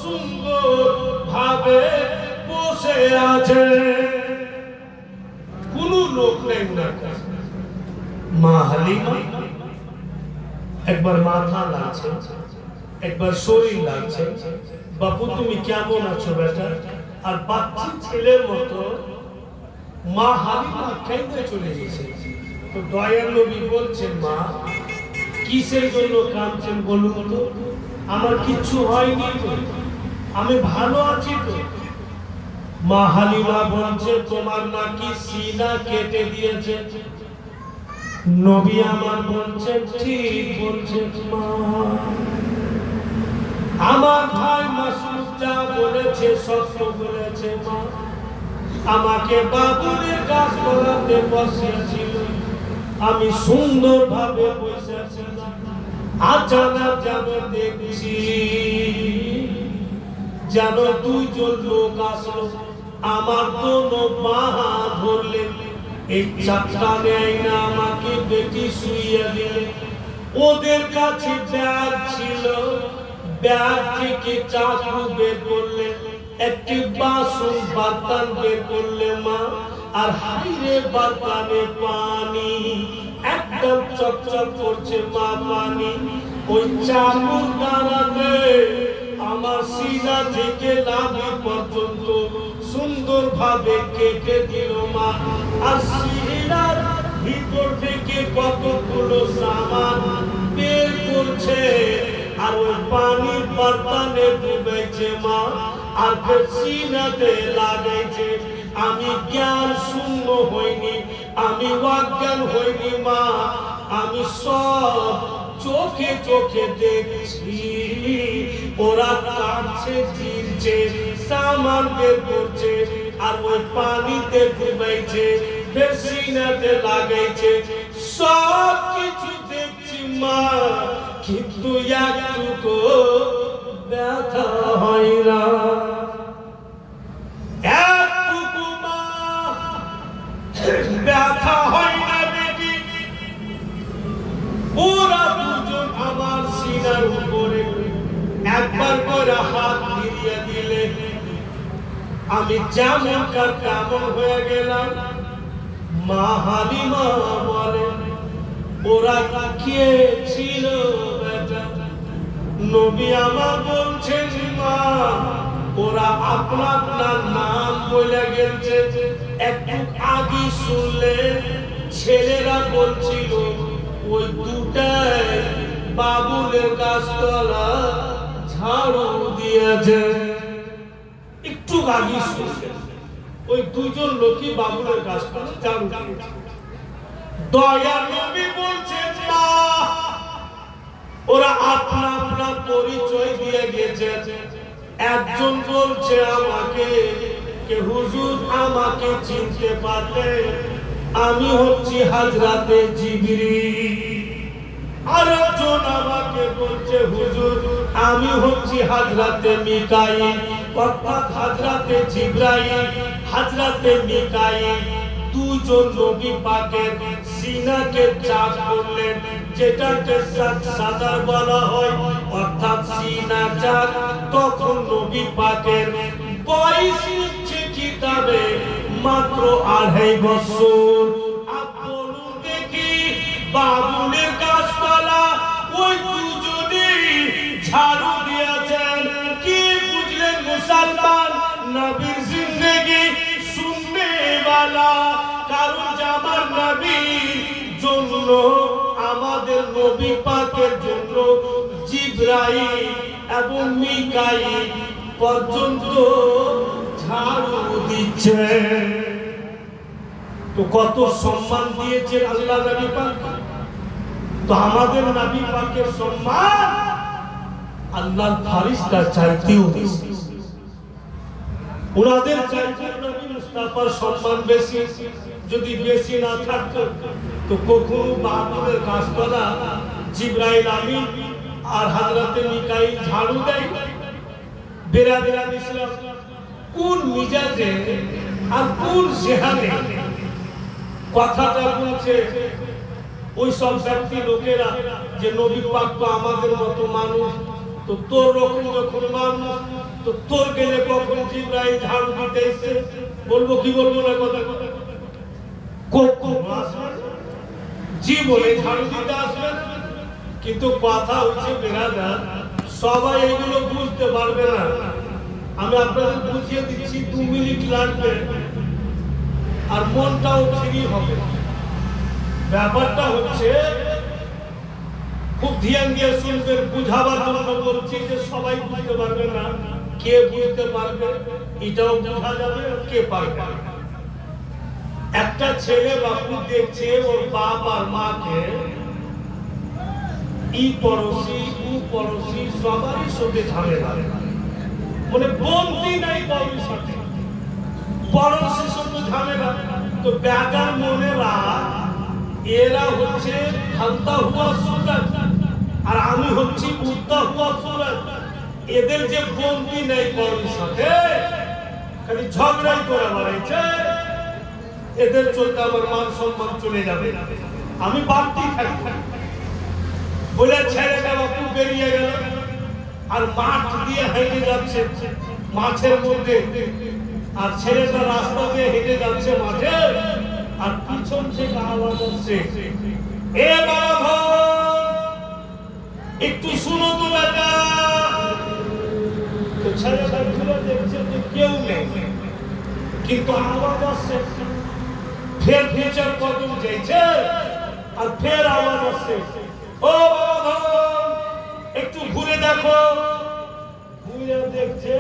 Speaker 1: সুন্দর ভাবে বসে আছে, কোনো লোক নেই ওনার কাছে। মা হালিমা একবার মাথা লাগছে, একবার শরীর লাগছে, বাপু তুমি কেমন আছো বেটা। আর বাচ্চা ছেলের মতো মা হালিমা কেঁদে চলে গেছে। তো দয়ার নবী বলছেন মা কিসের জন্য কাঁদছেন বলুন তো, আমার কিচ্ছু হয়নি তো, আমি ভালো আছি তো। মা হালিমা বলছে তোমার নাকি সিনা কেটে দিয়েছে। নবী আমার বলছেন ঠিক বলছে মা, আমার ভাই মাসুদ যা বলেছে সত্য বলেছে মা। আমাকে বাবুলের গাছ তলাতে বসিয়েছিল, আমি সুন্দর ভাবে বসেছিলাম, আচানক যেন দেখছি যেন দুইজন লোক আসলো, আমার দোনো বাহা ধরলেন, এই চাপটা নেয় না আমাকে বেটি শুইয়ে দিলে। ওদের কাছে ব্যাগ ছিল, ব্যাগ থেকে চাকু বের করলেন, একটি বাসন বাতান বের করলে মা, আর হাইরে বাতানে পানি একদম চকচক করছে মা পানি। ওই চামচ দ্বারাতে আমার সিনা থেকে লাভি পর্যন্ত সুন্দরভাবে কেটে দিল মা। আর সিনার ভিতর থেকে কতগুলো সামান বের করছে, আর ওই পানির বাতানে ডুবেছে মা, আর ফের সিনাতে লাগাইছে। আমি জ্ঞান শূন্য হইনি, আমি অজ্ঞান হইনি মা, আমি সব চোখে চোখে দেখছি। ওরা কাটছে, চিরছে, সামান বের করছে, আর ওই পানিতে ডুবাইছে, ফের সিনাতে লাগাইছে। সব কিছু দেখছি মা, কিন্তু একটুকু ব্যথা হয় না। একটুকু মা ব্যথা হয় না বেটি। ওরা দুজন আমার সিনার উপরে একবার করে হাত ফিরিয়ে দিলে আমি যেমনকার তেমন হয়ে গেলাম। মা হালিমা বলেন, ওরা কে ছিল বেটা? নবী আমার বলছেন মা, ওরা আপনার নাম বলে গেছে। একটু আগে শুনলে ছেলেরা বলছিল ওই দুটাই বাবুলের গাছতলা ঝাড়ু দিয়েছে। একটু আগে শুনলে ওই দুজন লোকই বাবুলের গাছতলা ঝাড়ু দিয়েছে। দয়া নবী বলছেন মা, ওরা আপনা আপনা পরিচয় দিয়ে গেছে। একজন বলছে আমাকে কে হুজুর আমাকে চিনতে পারলে আমি হচ্ছি হযরতে জিবরিল। আরেকজন আমাকে বলছে হুজুর আমি হচ্ছি হযরতে মিকাইল, অর্থাৎ হযরতে জিবরাইল হযরতে মিকাইল। দুজন নবী পাকের সিনাকে চাপ করলেন, যেটাকে সাদার বলা হয়, অর্থাৎ সিনা চাপ। তখন নবী পাকের বয়স হচ্ছে কিতাবে মাত্র 2.5 বছর। আপন দেখি বাবুলের গাছতলা ওই দুজনেই ঝাড়ু দিয়েছেন। কি বুঝলেন মুসলমান? নবীর জিন্দেগি শুননে वाला, কারণ আমার নবীর জন্য, আমাদের নবী পাকের জন্য জিবরাইল এবং মিকাইল পর্যন্ত ঝাড়ু দিচ্ছে। তো কত সম্মান দিয়েছেন আল্লাহ নবী পাক। তো আমাদের নবী পাকের সম্মান আল্লাহর ফেরেশতা চাইতেও বেশি। ওনাদের চাইতে নবী মুস্তাফার সম্মান বেশি। যদি বেশি না থাকতো তো কখনো বাবুলের গাছতলা জিবরাইল আমিন আর হযরতে মিকাইল ঝাড়ু দেয়? বেরাবেরান ইসলাম কোন মিজাজে আর কোন জেহানে কথাটা বলছে ওই সব ব্যক্তি লোকেরা যে নবী পাক তো আমাদের মতো মানুষ, তো তোর রকম যখন মানুষ, তো তোর গেলে কখন জিবরাইল ঝাড়ু দিতে এসে? বলবো কি বলবো না? কথা জীবনে ঝাড়ু দিতে আসবে। কিন্তু কথা হচ্ছে বেরাদার, সবাই এগুলো বুঝতে পারবে না। আমি আপনাদের বুঝিয়ে দিচ্ছি, 2 মিনিট লাগবে আর মনটাও ফ্রি হবে। ব্যাপারটা হচ্ছে খুব ধ্যান দিয়ে শুনবেন, বুঝাবার জন্য বলছি যে সবাই বুঝতে পারবে না। কে বুঝতে পারবে এটাও বোঝা যাবে, কে পারবে। একটা ছেলে বাপু দেখছে ওর বাপ আর মাকে ই পড়োশি ও পড়োশি সবারই সাথে ঝামেলা, মানে বলতি নাই কারোর সাথে, পড়োশির সাথে ঝামেলা। তো বেগার মনেরা এরা হচ্ছে হালতা হুয়া সুরত আর আমি হচ্ছি উঠতা হুয়া সুরত। এদের যে বলতি নাই কারোর সাথে, খালি ঝগড়াই করে বেড়াইছে। এদের চলতে আমার মান সম্মান চলে যাবে, আমি বাড়তি থাকবো বলে ছেলেটা বাপু বেরিয়ে গেল। আর মাঠ দিয়ে হেঁটে যাচ্ছে, মাঠের মধ্যে, আর ছেলেটা রাস্তা দিয়ে হেঁটে যাচ্ছে মাঠে, আর পিছন থেকে আওয়াজ হচ্ছে, এ বাবা একটু শুনো তো বেটা। তো ছেলেটা ঘুরে দেখছে যে কেউ নেই, কিন্তু আওয়াজ আসছে। ফের ফিচার কদম যাইছে, আর ফের আওয়াজ আসছে, ও বাবা একটু ঘুরে দেখো। ঘুরে দেখছে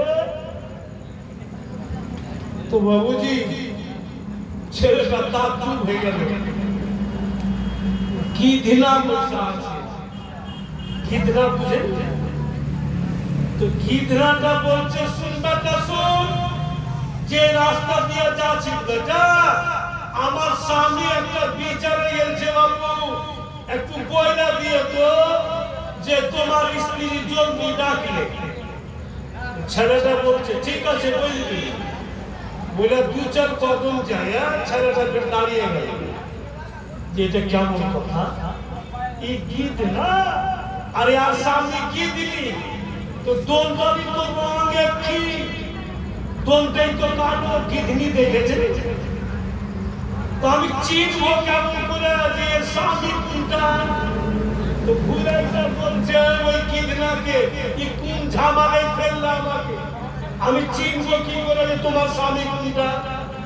Speaker 1: তো বাবুজি ছেলেটা তাজ্জুব হয়ে গেল। গিধনা বসে আছে। গিধনা বুঝেন তো? গিধনাটা বলছে, শুন বেটা শুন, যে রাস্তা দিয়ে যাচ্ছি বেটা, আমার সামনে একটা বিচারে গেছে বাবু, একটু কয়লা দিয়ে তো, যে তোমার স্ত্রী জলদি ডাকলে। ছেলেটা বলছে ঠিক আছে বলবি। বলে দু চার কদম যায়, ছেলেটাকে দাঁড়িয়ে গেল। যে এটা কেমন কথা, এই গীত না, আরে আর সামনে কি দিলি তো দোনটারই তো রঙে কি, দোনটাই তো কালো গিধনি দেখেছে। তো আমি চিনবো কেমন করে যে স্বামী কোনটা? তো ঘুরে এসে বলছে ওই গিধনাকে, কি কোন ঝামেলায় ফেললা আমাকে, আমি চিনবো কি করে যে তোমার স্বামী কোনটা?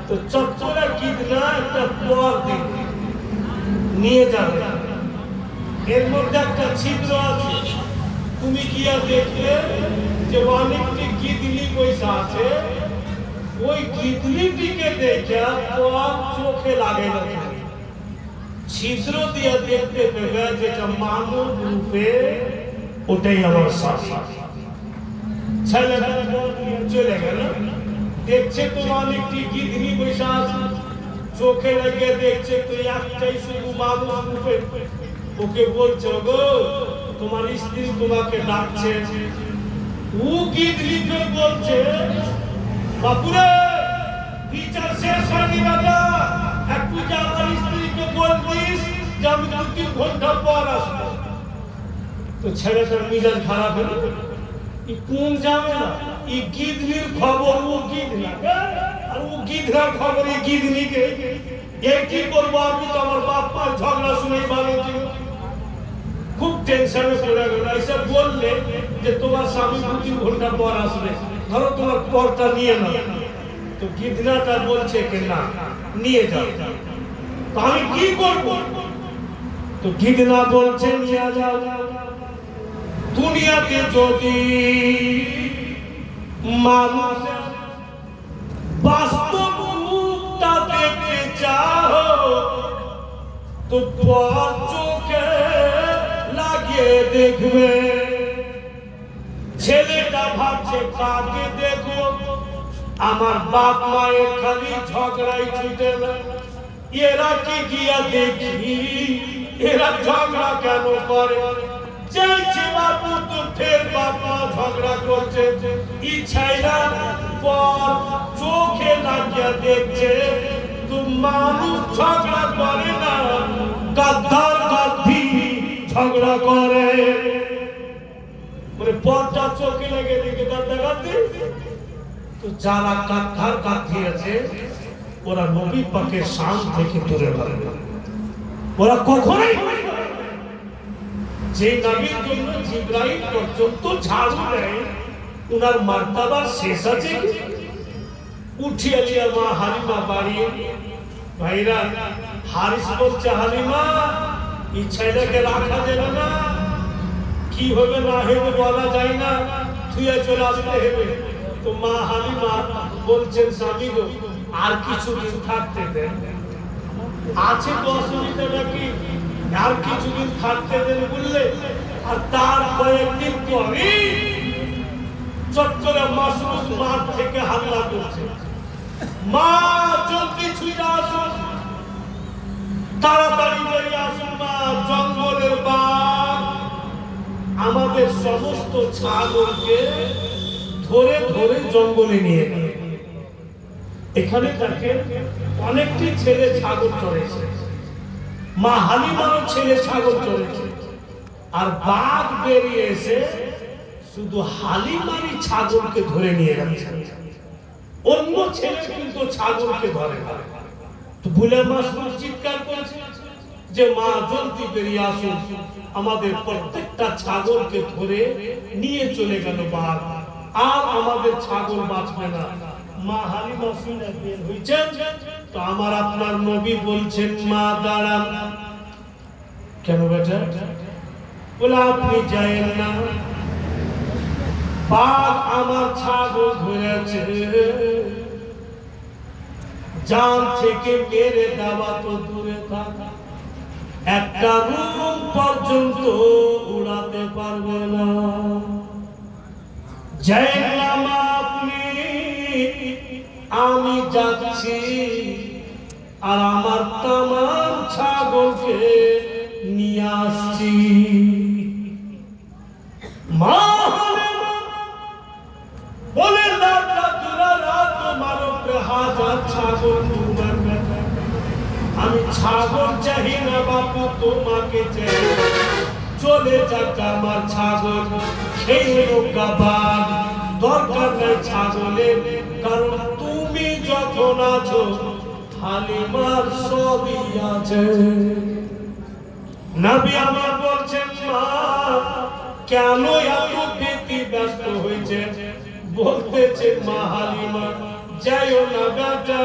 Speaker 1: তো চট্টরা গিধনা একটা পর দিবে, নিয়ে যাবে, এর মধ্যে একটা ছিদ্র আছে, তুমি গিয়া দেখবে যে অনেকটি গিধনি পয়সা আছে, ওই গিধনিটিকে দেখে পর চোখে লাগে না, ছিদ্র দিয়ে দেখতে পেবে যেটা মানব রূপে, ওটাই আমার স্বামী। ছেলেটা চলে গেল, দেখছে তো অনেকটি গিধনি পয়সা আছে, চোখে লেগে দেখছে তো একটাই শুধু মানুষ রূপে। ওকে বলছে, গো তোমার স্ত্রী তোমাকে ডাকছে। ও গিধনিকে বলছে, বাপুরে বিচার শেষ হয়নি বেটা, একটু যে আমার স্ত্রীকে বলবিস যে আমি 2-3 ঘন্টা পর আসবো। তো ছেলেটার মিজাজ খারাপ হলো, কোন যাবে না, এই গিধনির খবর ও গিধনা, আর ও গিধনার খবর এই গিধনিকে, এই কি করবো আমি? তো আমার বাপ মার ঝগড়া শুনেই ভালো ছিল, খুব টেনশনে পড়ে গেল। এসে বললে যে তোমার স্বামী 2-3 ঘন্টা পর আসবে, ধরো তোমার পরটা নিয়ে না। তো গিধনাটা বলছে যে না, নিয়ে যাও। তো আমি কি করব? তো গিধনা বলছে নিয়ে যাও। দুনিয়াতে যদি মানুষ বাস্তব রূপটা দেখতে চাও, তো পর চোখে লাগিয়ে দেখবে। ছেলেটা ভাবছে কাকে দেখো, আমার বাপ মায়ের খালি ঝগড়াই ছুটে না, এরা কি গিয়া দেখি এরা ঝগড়া কেন করে? চাইছে বাবু তো ফের বাবা ঝগড়া করছে, ইচ্ছাইরা পর চোখে লাগিয়া দেখছে। তো মানুষ ঝগড়া করে না, গাদ্দার গাদ্দি ঝগড়া করে। মানে পরটা চোখে লেগে দেখে গাদ্দা গাদ্দি। তো যারা গাদ্দার গাদ্দি আছে, ওরা নবী পাকের শান থেকে দূরে থাকবে, ওরা কখনোই যে নবীর জন্য জিবরাইল পর্যন্ত ঝাড়ু দেয়, উনার মার্তাবার শেষ আছে কি? উঠি আলিয়া মা হালিমা বাড়ি, ভাইরা হারিস বলছে, হালিমা এই ছেলেকে রাখা যাবে না, কি হবে না হবে বলা যায় না, থুয়ে চলে আসতে হবে। তো মা হালিমা বলছেন, স্বামী গো আর কিছুদিন থাকতে দেন, আছে তো অসুবিধা নাকি, আর কিছুদিন থাকতে দেন বললে। আর তার কয়েকদিন পরে চট্টগ্রাম মাসুদ মাঠ থেকে হামলা করছে, মা জলদি ছুটে আসুন, তাড়াতাড়ি বেরিয়ে আসুন মা, জঙ্গলের বাঘ আমাদের সমস্ত ছাগলকে ধরে ধরে জঙ্গলে নিয়ে গেল। এখানে দেখেন অনেকটি ছেলে ছাগল চড়েছে, মা হালিমারও ছেলে ছাগল চড়েছে, আর বাঘ বেরিয়ে এসে শুধু হালিমারই ছাগলকে ধরে নিয়ে যাচ্ছে, অন্য ছেলে কিন্তু ছাগলকে ধরে না। তো বুলের মাসুম চিৎকার করেছে যে মা জলদি বেরিয়ে আসুন, আমাদের প্রত্যেকটা ছাগলকে ধরে নিয়ে চলে গেল বাঘ, আর আমাদের ছাগল বাঁচবে না। মা হালিমা শুনে বের হয়েছেন। তো আমার আপনার নবী বলছেন মা দাঁড়ান। কেন বেটা? বলে আপনি যায়েন না, বাঘ আমার ছাগল ধরেছে, জান থেকে মেরে দেওয়া তো দূরে থাকা, একটা রুম পর্যন্ত উড়াতে পারবে না। যাইলাম আপনি, আমি যাচ্ছি, আর আমার তামাম ছাগলকে নিয়ে আসছি। মা বলে তোমার উপরে হাজার ছাগল কুরবান করবে, আমি ছাগল চাই না বাপু, তোমাকে চাই। চলে যাক আমার ছাগল, সেই লোকা বাঘ, দরকার নাই ছাগলের, কারণ তুমি যখন আছো হালিমার সবই আছে। নবী আমার বলছেন মা কেন এত ব্যস্ত হয়েছে? বলতেছে মা হালিমা যাইও না বেটা,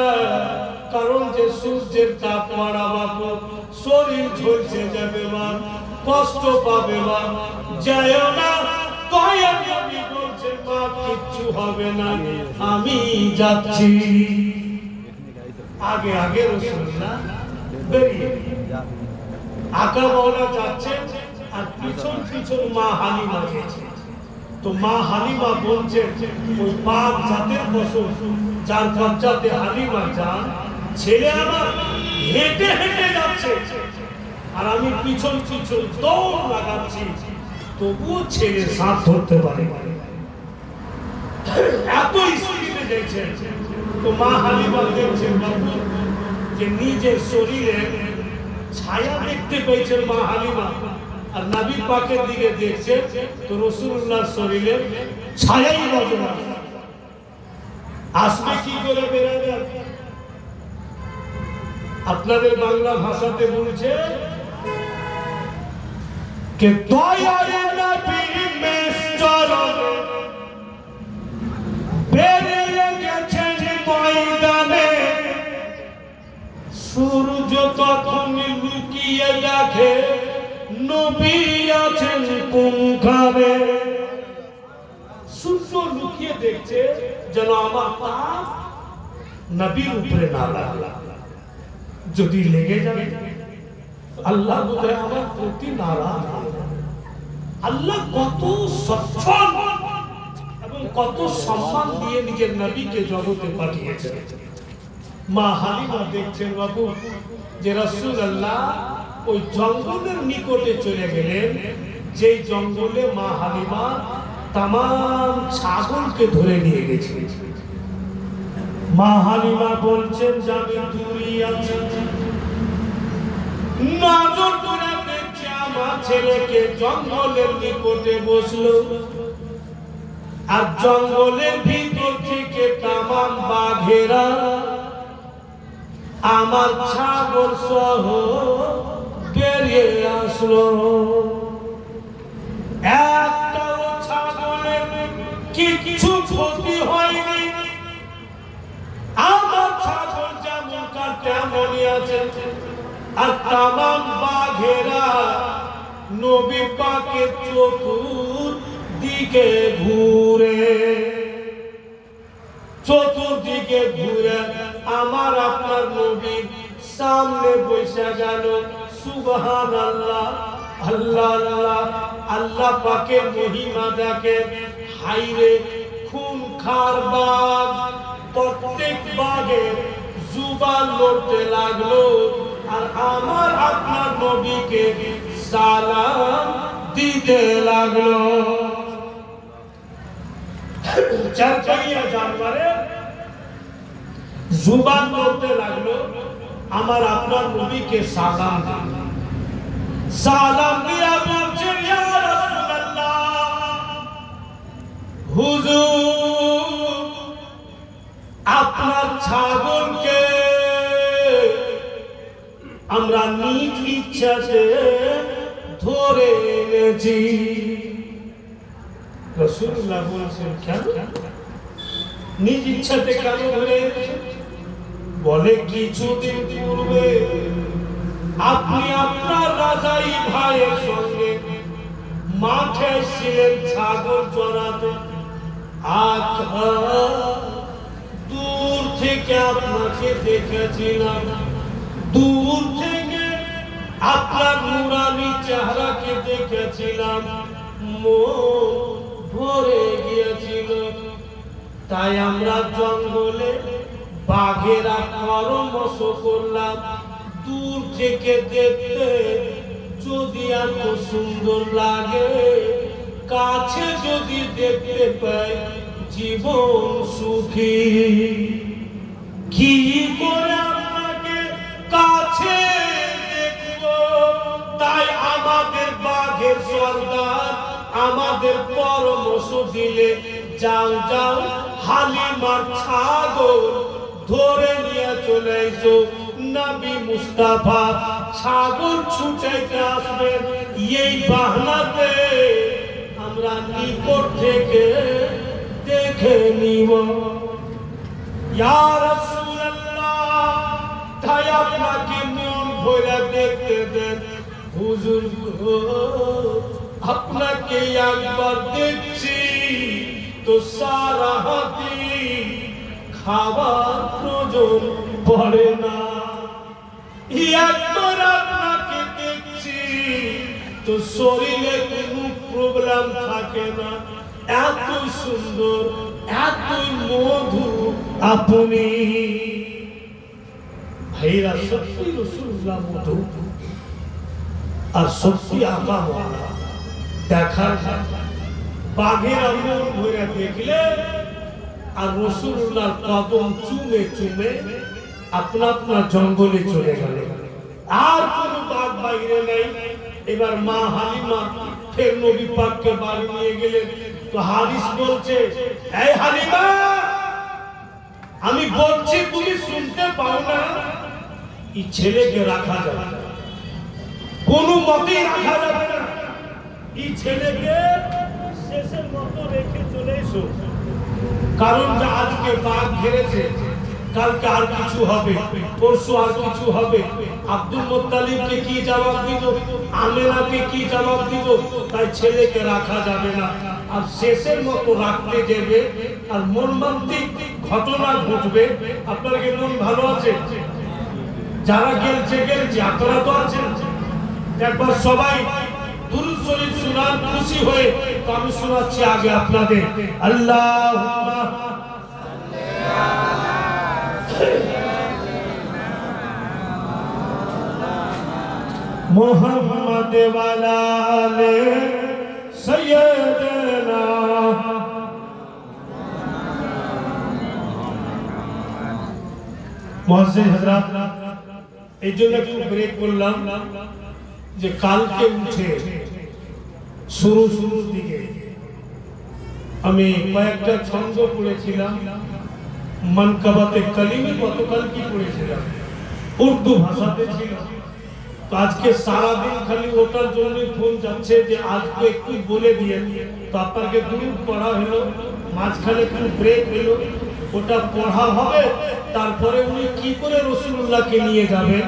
Speaker 1: কারণ যে সূর্যের তাপ পড়া বাপু, শরীর ঝলসে যাবে মা, কষ্ট পাবে মা, যাইও না। দয়ার নবী বলছেন মা কিচ্ছু হবে না, আমি যাচ্ছি। আগে আগে রাসূলুল্লাহ বেরিয়ে আকা মাওলা যাচ্ছে, আর পিছন পিছন মা হালিমা গেছে। তো মা হালিমা বলছেন ওই পাক জাতের পশু যার কবজাতে হালিমা যান, ছেলে আমার হেঁটে হেঁটে যাচ্ছে, আর আমি পিছন পিছন দৌড় লাগাচ্ছি, তবুও ছেলে সাথ ধরতে পারে, এত স্পিডে যাচ্ছেন। তো মা হালিমা দেখছেন বাবু যে নিজের শরীরে ছায়া দেখতে পেয়েছেন মা হালিমা, আর নবী পাকের দিকে দেখছে তো রাসূলুল্লাহর শরীরে ছায়াই নজর আসবে কি করে বেরাবেন? আপনাদের বাংলা ভাষাতে বলছে কে দয়ারে নবী মেসচরণে বেরিয়ে গেছেন ময়দানে, সূর্য তখন লুকিয়ে দেখে নবী আছেন কোনখানে। সূর্য লুকিয়ে দেখছে যেন আমার তাপ নবীর উপরে না লাগে, যদি লেগে যাবে আল্লাহ বোধহয় আমার প্রতি নারাজ হবে। আল্লাহ কত সচ্ছল এবং কত সম্মান দিয়ে নিজের নবীকে জগতে পাঠিয়েছেন। মা হালিমা দেখছেন বাবু যে রাসূলুল্লাহ ওই জঙ্গলের নিকটে চলে গেলেন, যেই জঙ্গলে মা হালিমা তামাম ছাগলকে ধরে নিয়ে গেছে। মা হালিমা বলছেন যে আমি দূরেই আছি, নজর করে দেখছি আমার ছেলেকে জঙ্গলের নিকটে বসলো, আর জঙ্গলের ভিতর থেকে তামাম বাঘেরা আমার ছাগল সহ বেরিয়ে আসলো। একটাও ছাগলের কিছু ক্ষতি হয়নি, আমার ছাগল যেমন তেমনই আছে, আর তামাম বাঘেরা নবী পাকের চতুর্দিকে ঘুরে আমার আপনার নবীর সামনে বসে গেল। সুবহানাল্লাহ, আল্লাহ আল্লাহ, আল্লাহ পাকের মহিমা দেখে। হাইরে খুনখার বাঘ, প্রত্যেক বাঘের জুবান লড়তে লাগলো, আর আমার আপনার নবীকে সালাম দিতে লাগলো। চারপাইয়া জানবারে জুবান লড়তে লাগলো, আমার আপনার নবীকে সালাম দিল। সালাম দিয়া বলছে ইয়া রাসূলুল্লাহ ফেলেছি। রাসূলুল্লাহ বলছেন কেন, নিজ ইচ্ছাতে কেন ধরে এনেছেন? বলে কিছুদিন পূর্বে আপনি আপনার রাজাই ভাইয়ের সঙ্গে মাঠে ছিলেন ছাগল চড়াতে। দূর থেকে আপনাকে দেখেছিলাম, দূর থেকে আপনার নুরানি চেহারাকে দেখেছিলাম, মন ভরে গিয়েছিল। তাই আমরা জঙ্গলে বাঘেরা পরামর্শ করলাম, দূর থেকে দেখতে যদি এত সুন্দর লাগে, কাছে যদি দেখতে পাই জীবন সুখী। কি করে আপনাকে কাছে দেখবো, তাই আমাদের বাঘের সর্দার আমাদের পরামর্শ দিলে, যাও যাও হালিমার ছাগল ধরে নিয়ে চলে এসো। নবী মুস্তাফা ছাগল ছুটাইতে আসবেন, এই বাহানাতে আমরা নিকট থেকে দেখে নিব। ইয়া রাসূলুল্লাহ, তাই আপনাকে মন ভরে দেখতে দেন। হুজুর গো, আপনাকে একবার দেখছি তো সারা হাতি খাবার প্রয়োজন পড়ে না। একবার আপনাকে দেখছি তো শরীরে কোনো প্রবলেম থাকে না। এত সুন্দর, এতই মধু আপনি। ভাইরা, সত্যি রাসূলুল্লাহ মধু আর সত্যি আকা ওয়ালা দেখার বাঘের আমল ধরে দেখলে আর রাসূলুল্লাহ কদম চুমে চুমে আপনা আপনা জঙ্গলে চলে গেল। আর কোন বাঘ বাইরে নেই। এবার মা হালিমা ফের নবী পাককে বাড়ি নিয়ে গেলেন। তো হাদিস বলছে, এই হালিমা, আমি বলছি তুমি শুনতে পাও না? এই ছেলেকে রাখা যাবে না, কোনো মতেই রাখা যাবে না। এই ছেলেকে শেষের মতো রেখে চলে এসো, কারণ যে আজকে বাঘ ঘিরেছে, কালকে আর কিছু হবে, পরশু আর কিছু হবে। আব্দুল মুত্তালিবকে কি জবাব দিব, আমেনাকে কি জবাব দিব? তাই ছেলেকে রাখা যাবে না। আর শেষের মতো রাখতে যাবে আর মর্মান্তিক ঘটনা ঘটবে। আপনার কি মন ভালো আছে? যারা গেলছে গেলছে, আপনারা তো আছেন। একবার সবাই দুরূদ শরীফ শোনান খুশি হয়ে। তো আমি শোনাচ্ছি আগে আপনাদের। আল্লাহুম্মা মুহাম্মদ ওয়ালা আলে সাইয়্যিদিনা। মুয়াজ্জিন হযরত, এই জন্য একটু ব্রেক করলাম যে কালকে উঠে শুরুর দিকে আমি কয়েকটা ছন্দ পড়েছিলাম। মানকাবাতে কালিমে গতকাল কি পড়েছিলাম, উর্দু ভাষাতে ছিল। তো আজকে সারাদিন খালি ওটার জন্য ফোন যাচ্ছে যে আজকে একটু বলে দিয়ে। তো আপনাকে দুরূদ পড়া হলো, মাঝখানে একটু ব্রেক হলো, ওটা পড়া হবে। তারপরে উনি কি করে রাসূলুল্লাহকে নিয়ে যাবেন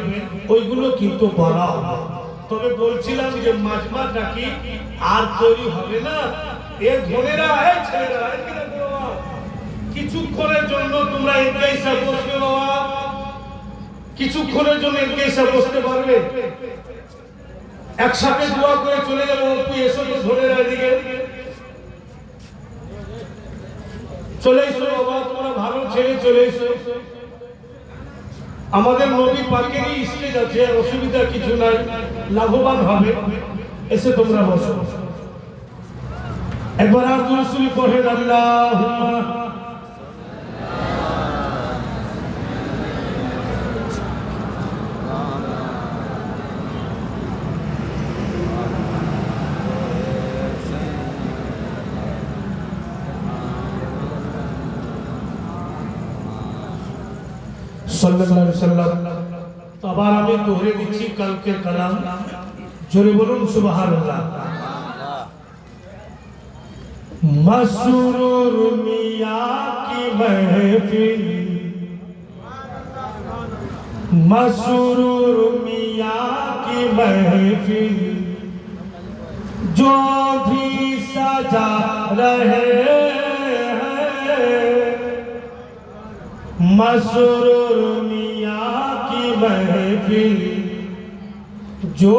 Speaker 1: ওইগুলো কিন্তু বলা হবে। তবে বলছিলাম যে মাজমাটা কি আর তৈরি হবে না। এর ধনেরা, এই ছেলেরা, কিছুক্ষণের জন্য তোমরা এদিকে এসে বসবে বাবা, কিছুক্ষণের জন্য এদিকে এসে বসতে পারবে? একসাথে দোয়া করে চলে যাবো। তুই এসো তো, ধনেরা এদিকে চলে এসো বাবা, তোমরা ভালো ছেলে, চলে এসো। আমাদের নবী পাকেরই স্টেজ আছে, অসুবিধা কিছু নাই, লাভবান হবে। এসে তোমরা বসো। একবার আর দুরূদ শরীফ পড়েন। আল্লাহুম্মা সাল্লাল্লাহু আলাইহি ওয়াসাল্লাম। আবার আমি দোহরে দিচ্ছি কালকের কালাম, জোরে বলুন সুবহানাল্লাহ। मसरूर मियाँ की महफिल, मसरूर मियाँ की महफिल, जो भी सजा रहे हैं, मसरूर मियाँ की महफिल, जो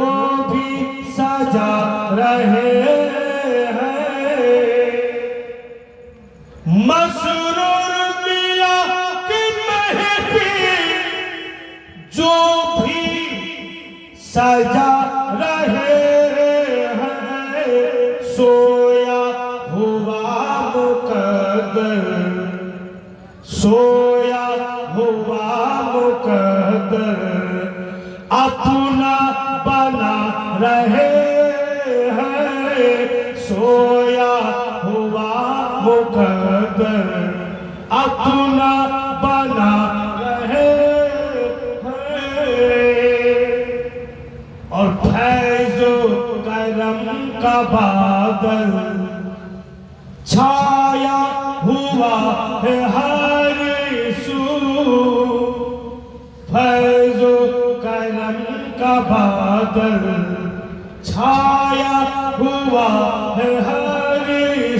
Speaker 1: भी सजा रहे हैं, मसरूर मियाँ की महफिल, जो भी सजा रहे हैं, सोया हुआ मुकद्दर, सोया हुआ मुकद्दर अपना बना रहे हैं, सोया हुआ मुकद्दर अपना बना रहे हैं। और फैज़ो करम का बादल छाया हुआ है हर सू, फैज़ो करम का बादल छाया हुआ है हर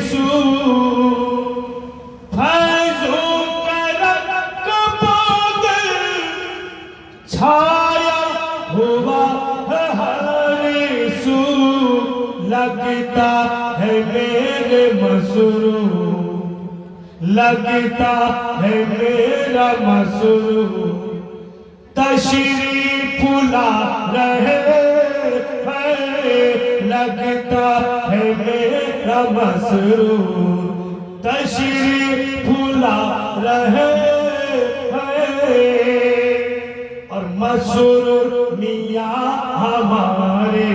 Speaker 1: सू, फैज़ो करम का बादल छाया हुआ है हर सू, लगता है मेरे मसरूर, लगता है मेरा मसरूर तशरीफ ला रहे हैं, लगता है मेरा मसरूर तशरीफ ला रहे हैं। और मसरूर मियाँ हमारे,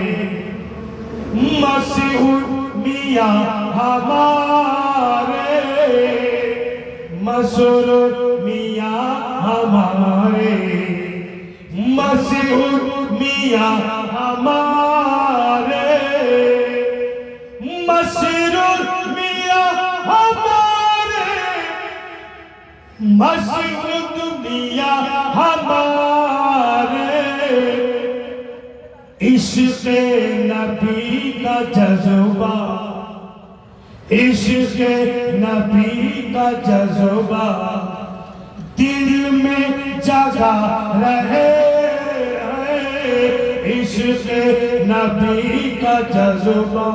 Speaker 1: मसरूर मियाँ हमारे, मसरूर मियाँ हमारे, मसरूर मियाँ हमारे, मसरूर मियाँ हमारे, मसरूर मियाँ हमारे, इश्क़ नबी का जज़्बा, इश्क़ नबी का जज़्बा दिल में जगा रहे हैं, इश्क़ नबी का जज़्बा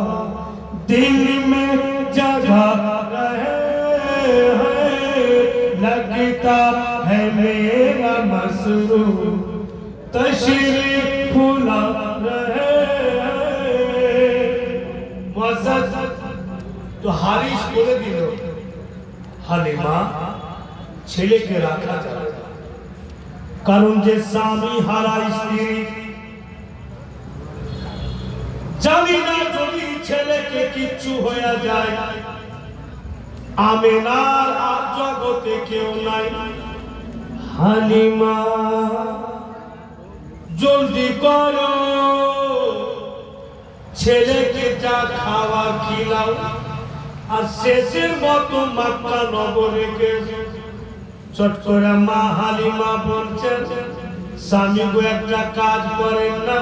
Speaker 1: दिल में जगा रहे हैं, लगता है मेरा मसरूर तशरीफ ला रहे हैं। मुअज़्ज़ज़ तो हारिस बोले दिल हालिमा ছেলেকে রাখা যাবে না, কারণ যে স্বামী হারা স্ত্রী, জানি না যদি ছেলেকে কিচ্ছু হয়ে যায়, আমেনার আর জগতে কেউ নাই। হালিমা জলদি করো, ছেলেকে যা খাওয়া খিলাও, আর শেষের মতো মক্কা নগরীকে চট করে মা হালিমা বলছেন, স্বামী গো একটা কাজ করেন না,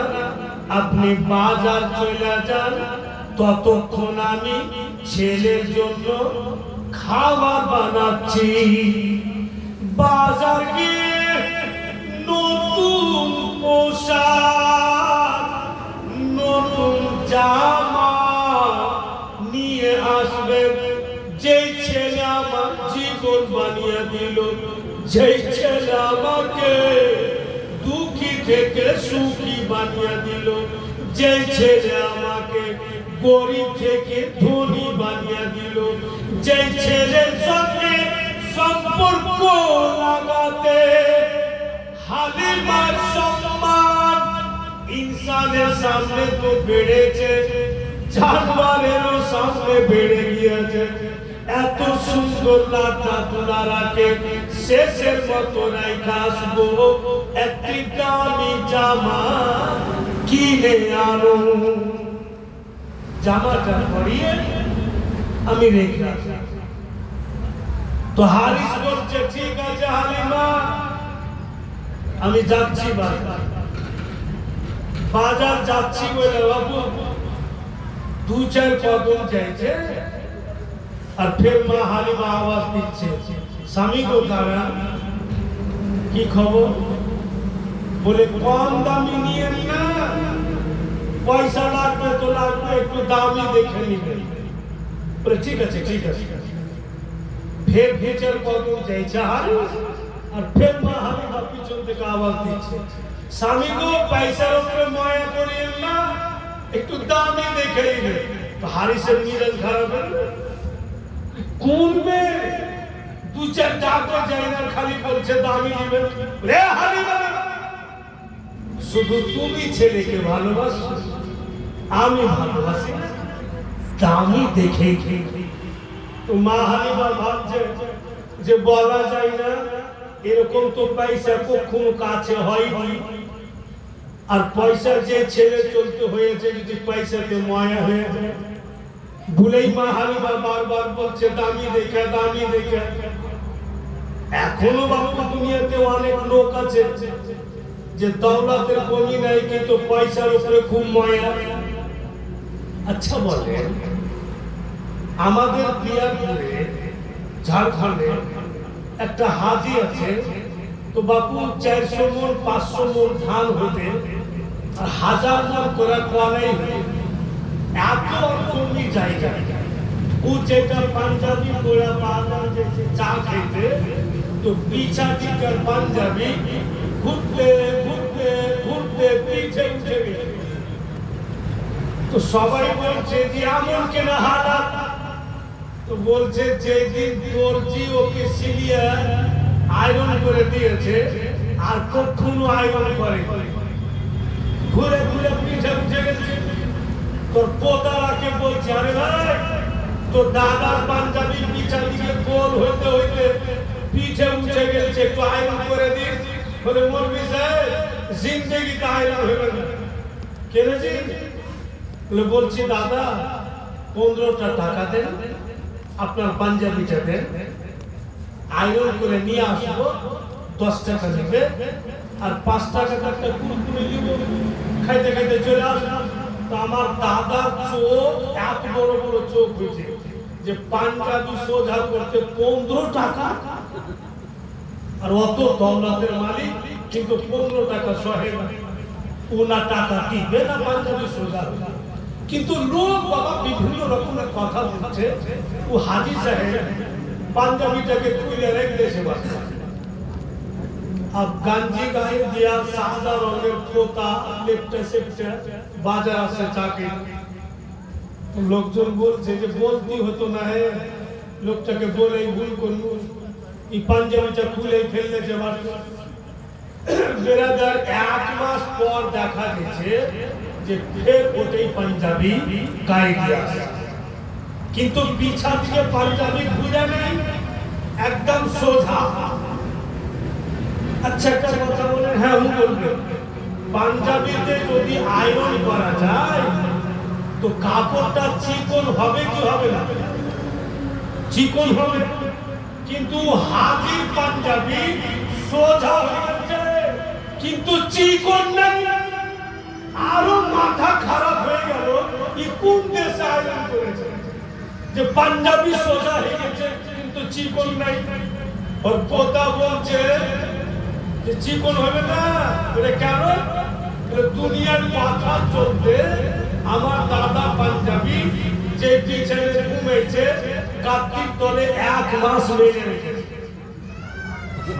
Speaker 1: আপনি বাজার চলে যান, ততক্ষণ আমি ছেলের জন্য খাবার বানাচ্ছি। বাজার গিয়ে নতুন পোশাক, নতুন জামা নিয়ে আসবে। যেই ছেলে আমার জীবন বানিয়ে দিল, যেই ছেলে আমাকে দুঃখী থেকে সুখী বানিয়ে দিল, যেই ছেলে আমাকে গরিব থেকে ধনী বানিয়ে দিল, যেই ছেলের সঙ্গে সম্পর্ক লাগাতে হালিমার সম্মান ইনসানের সামনে তো বেড়েছে, জানোয়ারেরও সামনে বেড়ে গিয়েছে। এত সুন্দর লাটা তুলা রাখে, শেষের মতো রাইখা আসবো, একটি দামি জামা কিনে আনো। জামাটা পরিয়ে আমি রেখে আসি। তো হারিস বলছে ঠিক আছে হালিমা, আমি যাচ্ছি বাজার যাচ্ছি বলে বাবু 2-4 কদম যাইছে আর ফের মা হালিমা আওয়াজ দিচ্ছে, স্বামী গো দাঁড়া, কি খবর? বলে কম দামি নিয়েন না, পয়সা লাগবে তো লাগবে, একটু দামি দেখে নিবেন। বলে ঠিক আছে ঠিক আছে। ফের 2-4 কদম যাইছে হারিস আর ফের মা হালিমা পিছন থেকে আওয়াজ দিচ্ছে, স্বামী গো পয়সার উপরে মায়া করিয়েন না, একটু দামি দেখে নিবেন। তো হারিসের মিজাজ খারাপ হলো, কোন মেয়ে 2-4 টাকা যায় না খালি বলছে দামি নিবেন। রে হালিমা, শুধু তুমি ছেলেকে ভালোবাসো, আমি ভালোবাসি দামি দেখে। তো মা হালিমা ভাবছে যে বলা যায় না, এরকম তো পয়সা কখনো কাছে হয়নি, আর পয়সা যে ছেলে চলতে হয়েছে যদি পয়সাতে মায়া হয়ে যায়, ভুলেই মা হালিমা বারবার বলছে দামি দেখে দামি দেখে। এখনো বাপু দুনিয়াতে অনেক লোক আছে যে দৌলতের কমি নাই কিন্তু পয়সার উপরে খুব মায়া। আচ্ছা বলেন, আমাদের পিয়ারপুরে ঝাড়খণ্ডে একটা হাজি আছে, তো বাপু 400 মণ 500 মণ ধান হতে আর 1000 মণ করে কলাই হতে, এত জমি জায়গা। ও যেটা পাঞ্জাবি গোড়া বাজার যেছে চা খেতে, তো পিছা দিকার পাঞ্জাবি ঘুরতে ঘুরতে ঘুরতে পিছে উঠে গেছে। তো সবাই বলছে যে এমন কেন হালাত? তো বলছে যেদিন দর্জি ওকে সিলিয়া আয়রন করে দিয়েছে আর কখনো আয়রন করে, ঘুরে ঘুরে পিছে উঠে গেছে। তোর পোতারাকে বলছে, আরে ভাই তোর দাদার পাঞ্জাবি পিছা দিকে গোল হইতে হইতে পিছে উঠে গেছে, একটু আয়রন করে দিস। বলে মৌলভী সাহেব জিন্দেগিতে আয়রন হবে না। কেনেছি? বলছি দাদা 15টা টাকা দেন, আপনার পাঞ্জাবিটা দেন, আয়রন করে নিয়ে আসবো, 10 টাকা নেবে আর 5 টাকা একটা কুরকুরে দিব, খাইতে খাইতে চলে আসবো। তো আমার দাদার চোখ এত বড় বড় চোখ হয়েছে যে পাঞ্জাবি সোজা করতে 15 টাকা, আর অত দৌলতের মালিক কিন্তু 15 টাকা সহে না। ওনা টাকা দিবে না পাঞ্জাবি সোজা। কিন্তু লোক বাবা বিভিন্ন রকমের কথা বলছে। ও হাজি সাহেব পাঞ্জাবিটাকে তুলে রেখেছে, अब गंजी गाয়ে দিয়া সাদা রঙের পোতা লেপটে সেপটে বাজার আসে চাকে। লোকজন বলছে যে বলতি হতো না, হে লোকটাকে বলেই ভুল করলো, এই পাঞ্জাবিটা খুলে ফেললেছে। বেরাদার 1 মাস পর দেখা গেছে যে ফের ওটাই পাঞ্জাবি গায়ে দিয়া, কিন্তু পিছা থেকে পাঞ্জাবি ঘুরে নেই, একদম সোজা। আচ্ছা একটা কথা বলেন, হ্যাঁ ও বলবে পাঞ্জাবিতে যদি আয়রন করা যায় তো কাপড়টা চিকন হবে কি হবে না? চিকন হবে। কিন্তু হাজির পাঞ্জাবি সোজা হয়েছে কিন্তু চিকন নেই। আরো মাথা খারাপ হয়ে গেল, এই কোন দেশে আয়রন করেছে যে পাঞ্জাবি সোজা হয়ে গেছে কিন্তু চিকন নাই। ওর পোতা বলছে যে চিকন হবে না। বলে কেন? দুনিয়ার মাথা চলতে আমার দাদা পাঞ্জাবি যে পিছনে ঘুমেছে কার্তিক তলে 1 মাস লেগে রেখেছে,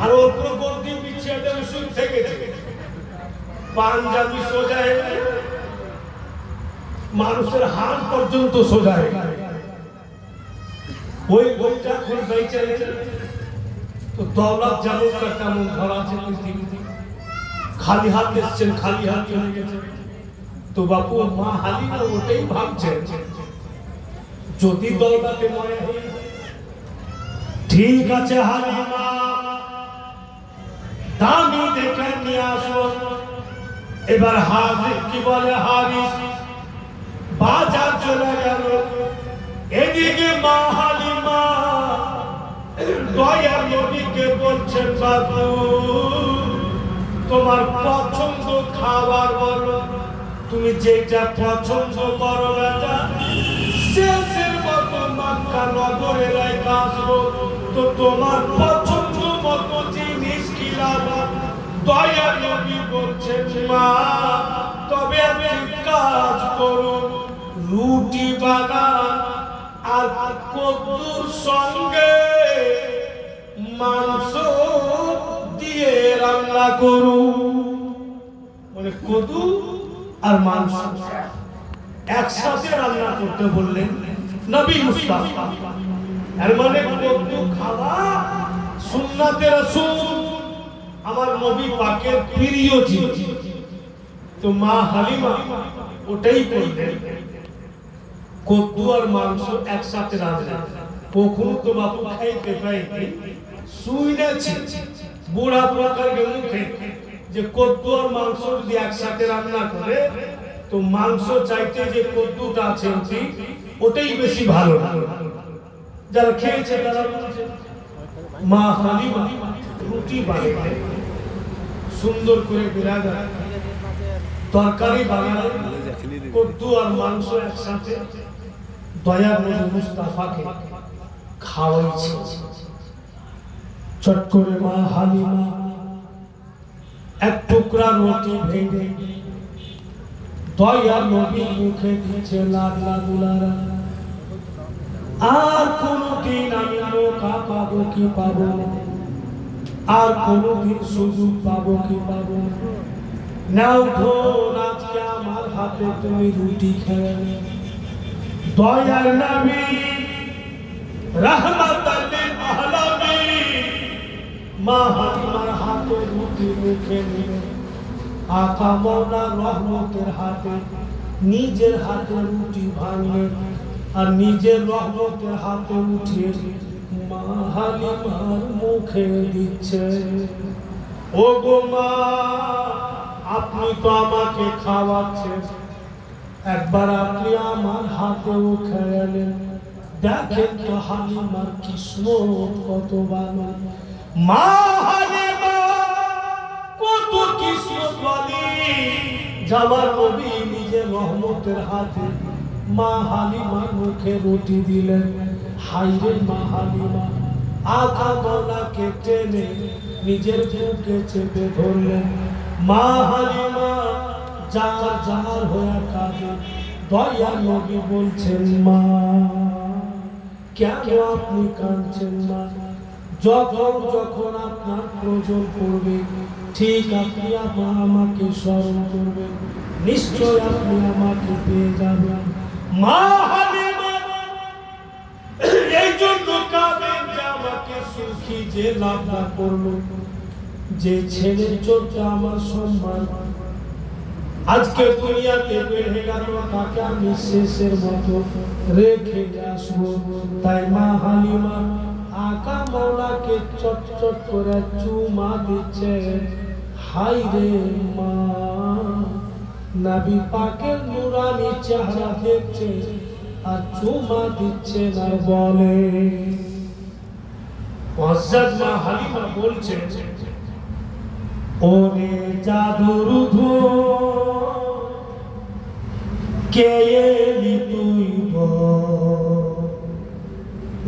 Speaker 1: আর ওর পুরো গর্দি পিছিয়ে দেবে শুরু থেকেছে। পাঞ্জাবি সোজা হয়ে মানুষের হাত পর্যন্ত সোজা হয়ে ওই বইটা এখন বেঁচে তো দৌলত যেমন তেমন ধরা আছে পৃথিবীতে। খালি হাত এসছেন, খালি হাত চলে গেছে। তো বাপু মা হালিমা ওটাই ভাবছে যদি দৌলতে মরে ঠিক আছে হালিমা দামি দেখে নিয়ে আসো। এবার হাজির কি বলে, হারিস বাজার চলে গেল। এই এদিকে মা হালিমা দয়ার নবীকে বলছেন, বাবু তোমার পছন্দ খাবার বলো, তুমি যেটা পছন্দ করো বেটা, শেষের মতো মক্কা নগরে রেখে আসবো, তো তোমার পছন্দ মতো জিনিস খিলাবো। দয়ার নবী বলছেন, মা তবে একটি কাজ করো, রুটি বানান আর কদ্দুর সঙ্গে মাংস দিয়ে রান্না করো। মানে কদু আর মাংস একসাথে রান্না করতে বললেন নবী মুস্তাফা। এর মানে কদ্দু খাওয়া সুন্নাতে রাসূল, আমার নবী পাকের প্রিয় জিনিস। তো মা হালিমা ওটাই করলেন, কদ্দু আর মাংস একসাথে রান্না। কখনো তো বাবু খাইতে পাইনি, শুনেছি বুড়া প্রকার মুখে যে কদ্দু আর মাংস যদি একসাথে রান্না করে তো মাংস চাইতে যে কদ্দুটা আছে ওটাই বেশি ভালো। যারা খেয়েছে তারা বলছে মা হালিমা রুটি বানালেন, সুন্দর করে বিরাজ তরকারি বানালেন, কদ্দু আর মাংস একসাথে দয়ার নবী মুস্তাফাকে খাওয়াইছে। চট করে মা হালিমা এক টুকরা রুটি ভেঙে দয়ার নবীর মুখে দিচ্ছে, লাগলা দুলারা। আর কোনদিন আমি মৌকা পাবো কি পাবো না, আর কোনদিন সুযোগ পাবো কি পাবো না, নাও ধন আজকে আমার হাতে তুমি রুটি খেয়ে। দয়ার নবী রাহমাতাল লিল আলামিন মা হালিমার হাতে রুটি মুখে নিয়ে আকা মওলা রহমতের হাতে নিজের হাতে রুটি ভাঙলেন আর নিজের রহমতের হাতে উঠিয়ে মা হালিমার মুখে দিচ্ছে। ও গো মা, আপনি তো আমাকে খাওয়াচ্ছেন, একবার আপনি আমার হাতেও খেলেন, দেখেন তো হালিমার কিসমত কত ভালো। মা হালিমা কত কিসমতওয়ালি, জামার নবী নিজের রহমতের হাতে মা হালিমার মুখে রুটি দিলেন। হাইরে মা হালিমা আকা মওলাকে টেনে নিজের বুকে চেপে ধরলেন। মা হালিমা যার যার হয়ে কাঁদে। দয়ার নবী বলছেন, মা কেন আপনি কাঁদছেন মা? যখন যখন আপনার প্রয়োজন পড়বে ঠিক আপনি আমাকে স্মরণ করবেন, নিশ্চয় আপনি আমাকে পেয়ে যাবেন। মা হালিমা এই জন্য কাঁদেন যে আমাকে সুখী যে লাভ না করলো, যে ছেলের জন্য আমার সম্মান আজকে দুনিয়াতে বেড়ে গেল, তাকে আমি শেষের মতো রেখে আসবো। তাই মা হালিমা আকা মওলাকে চট চট করে চুমা দিচ্ছে। হাই রে মা, নবী পাকের নূরানি চেহারা দেখছে আর চুমা দিচ্ছে না বলে। হযরত মা হালিমা বলছেন, ওরে জাদুর ধোঁ কে এলি তুই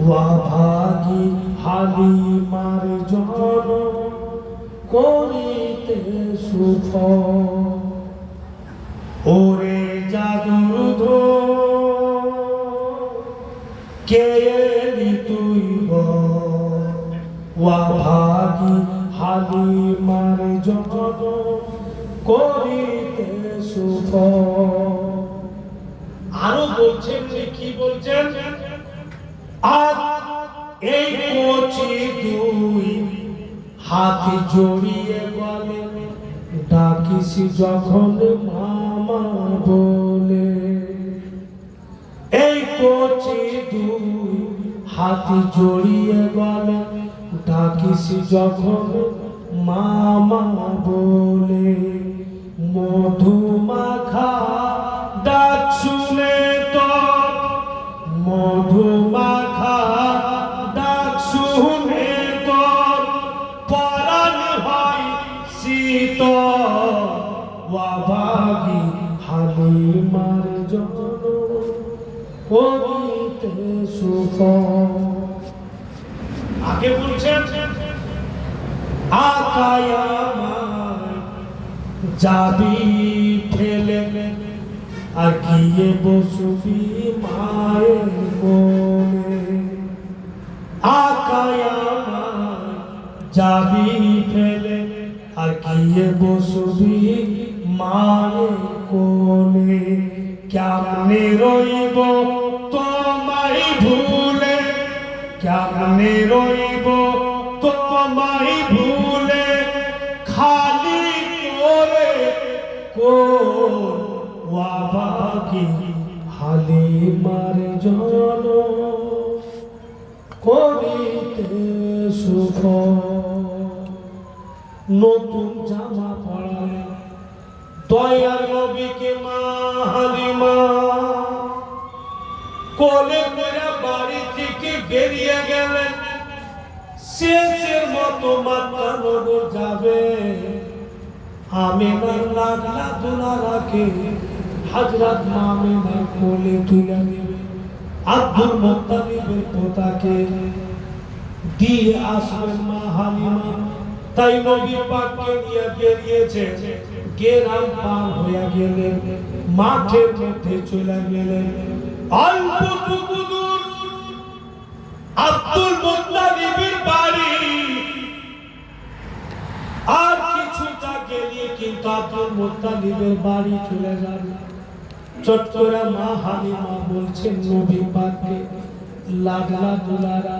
Speaker 1: ওয়া ভাগী হালিমার জন করিতে সুফ। ওরে জাদুর ধোঁ কে এলি তুই ওয়া ভাগী হালিমার জন করিতে সুফ। আরো বলছেন যে কি বলছেন, আর এই কচি দুই হাত জড়িয়ে বলে ডাকিস যখন মামা বলে। এই কচি দুই হাত জড়িয়ে বলে ডাকিস যখন মামা বলে। মধুমাখা ডাক শুনে তো মধুমাখা ডাক শুনে তোর পরাণ হয় শীতল, ওয়াভাগী হালিমার জনম করিতে সুফল। আগে বলছেন আকায় আমায় যাবি ফেলে, আর গিয়ে বসবি মায়ের কোলে। আকায় আমায় যাবি ফেলে, আর গিয়ে বসবি মায়ের কোলে। কেমনে রইব তোমায় ভুলে, কেমনে রইব তোমায় ভুলে, খালি করে কোল, ওয়াভাগী হালিমার জনম করিতে সুফল। নতুন জামা পরালেন দয়ার নবীকে মা হালিমা, কোলে করে বাড়ি থেকে বেরিয়ে গেলেন। শেষের মতো মাতা নগর যাবে, আমিনার লাডলা দুলারাকে হযরত মামিনার কোলে তুলে নেবে। আব্দুল মুত্তালিবের পোতাকে দিয়ে আসবেন মা হালিমা। তাই নবী পাককে নিয়ে বেরিয়েছে, গ্রাম পার হয়ে গেলেন, মাঠের মধ্যে চলে গেলেন। অল্পটুকু দূর আব্দুল মুত্তালিবের বাড়ি, আর কিছুটা গেলে কিন্তু আব্দুল মুত্তালিবের বাড়ি চলে যাবে। চট করে মা হালিমা বলছেন নবী পাককে, লাডলা দুলারা,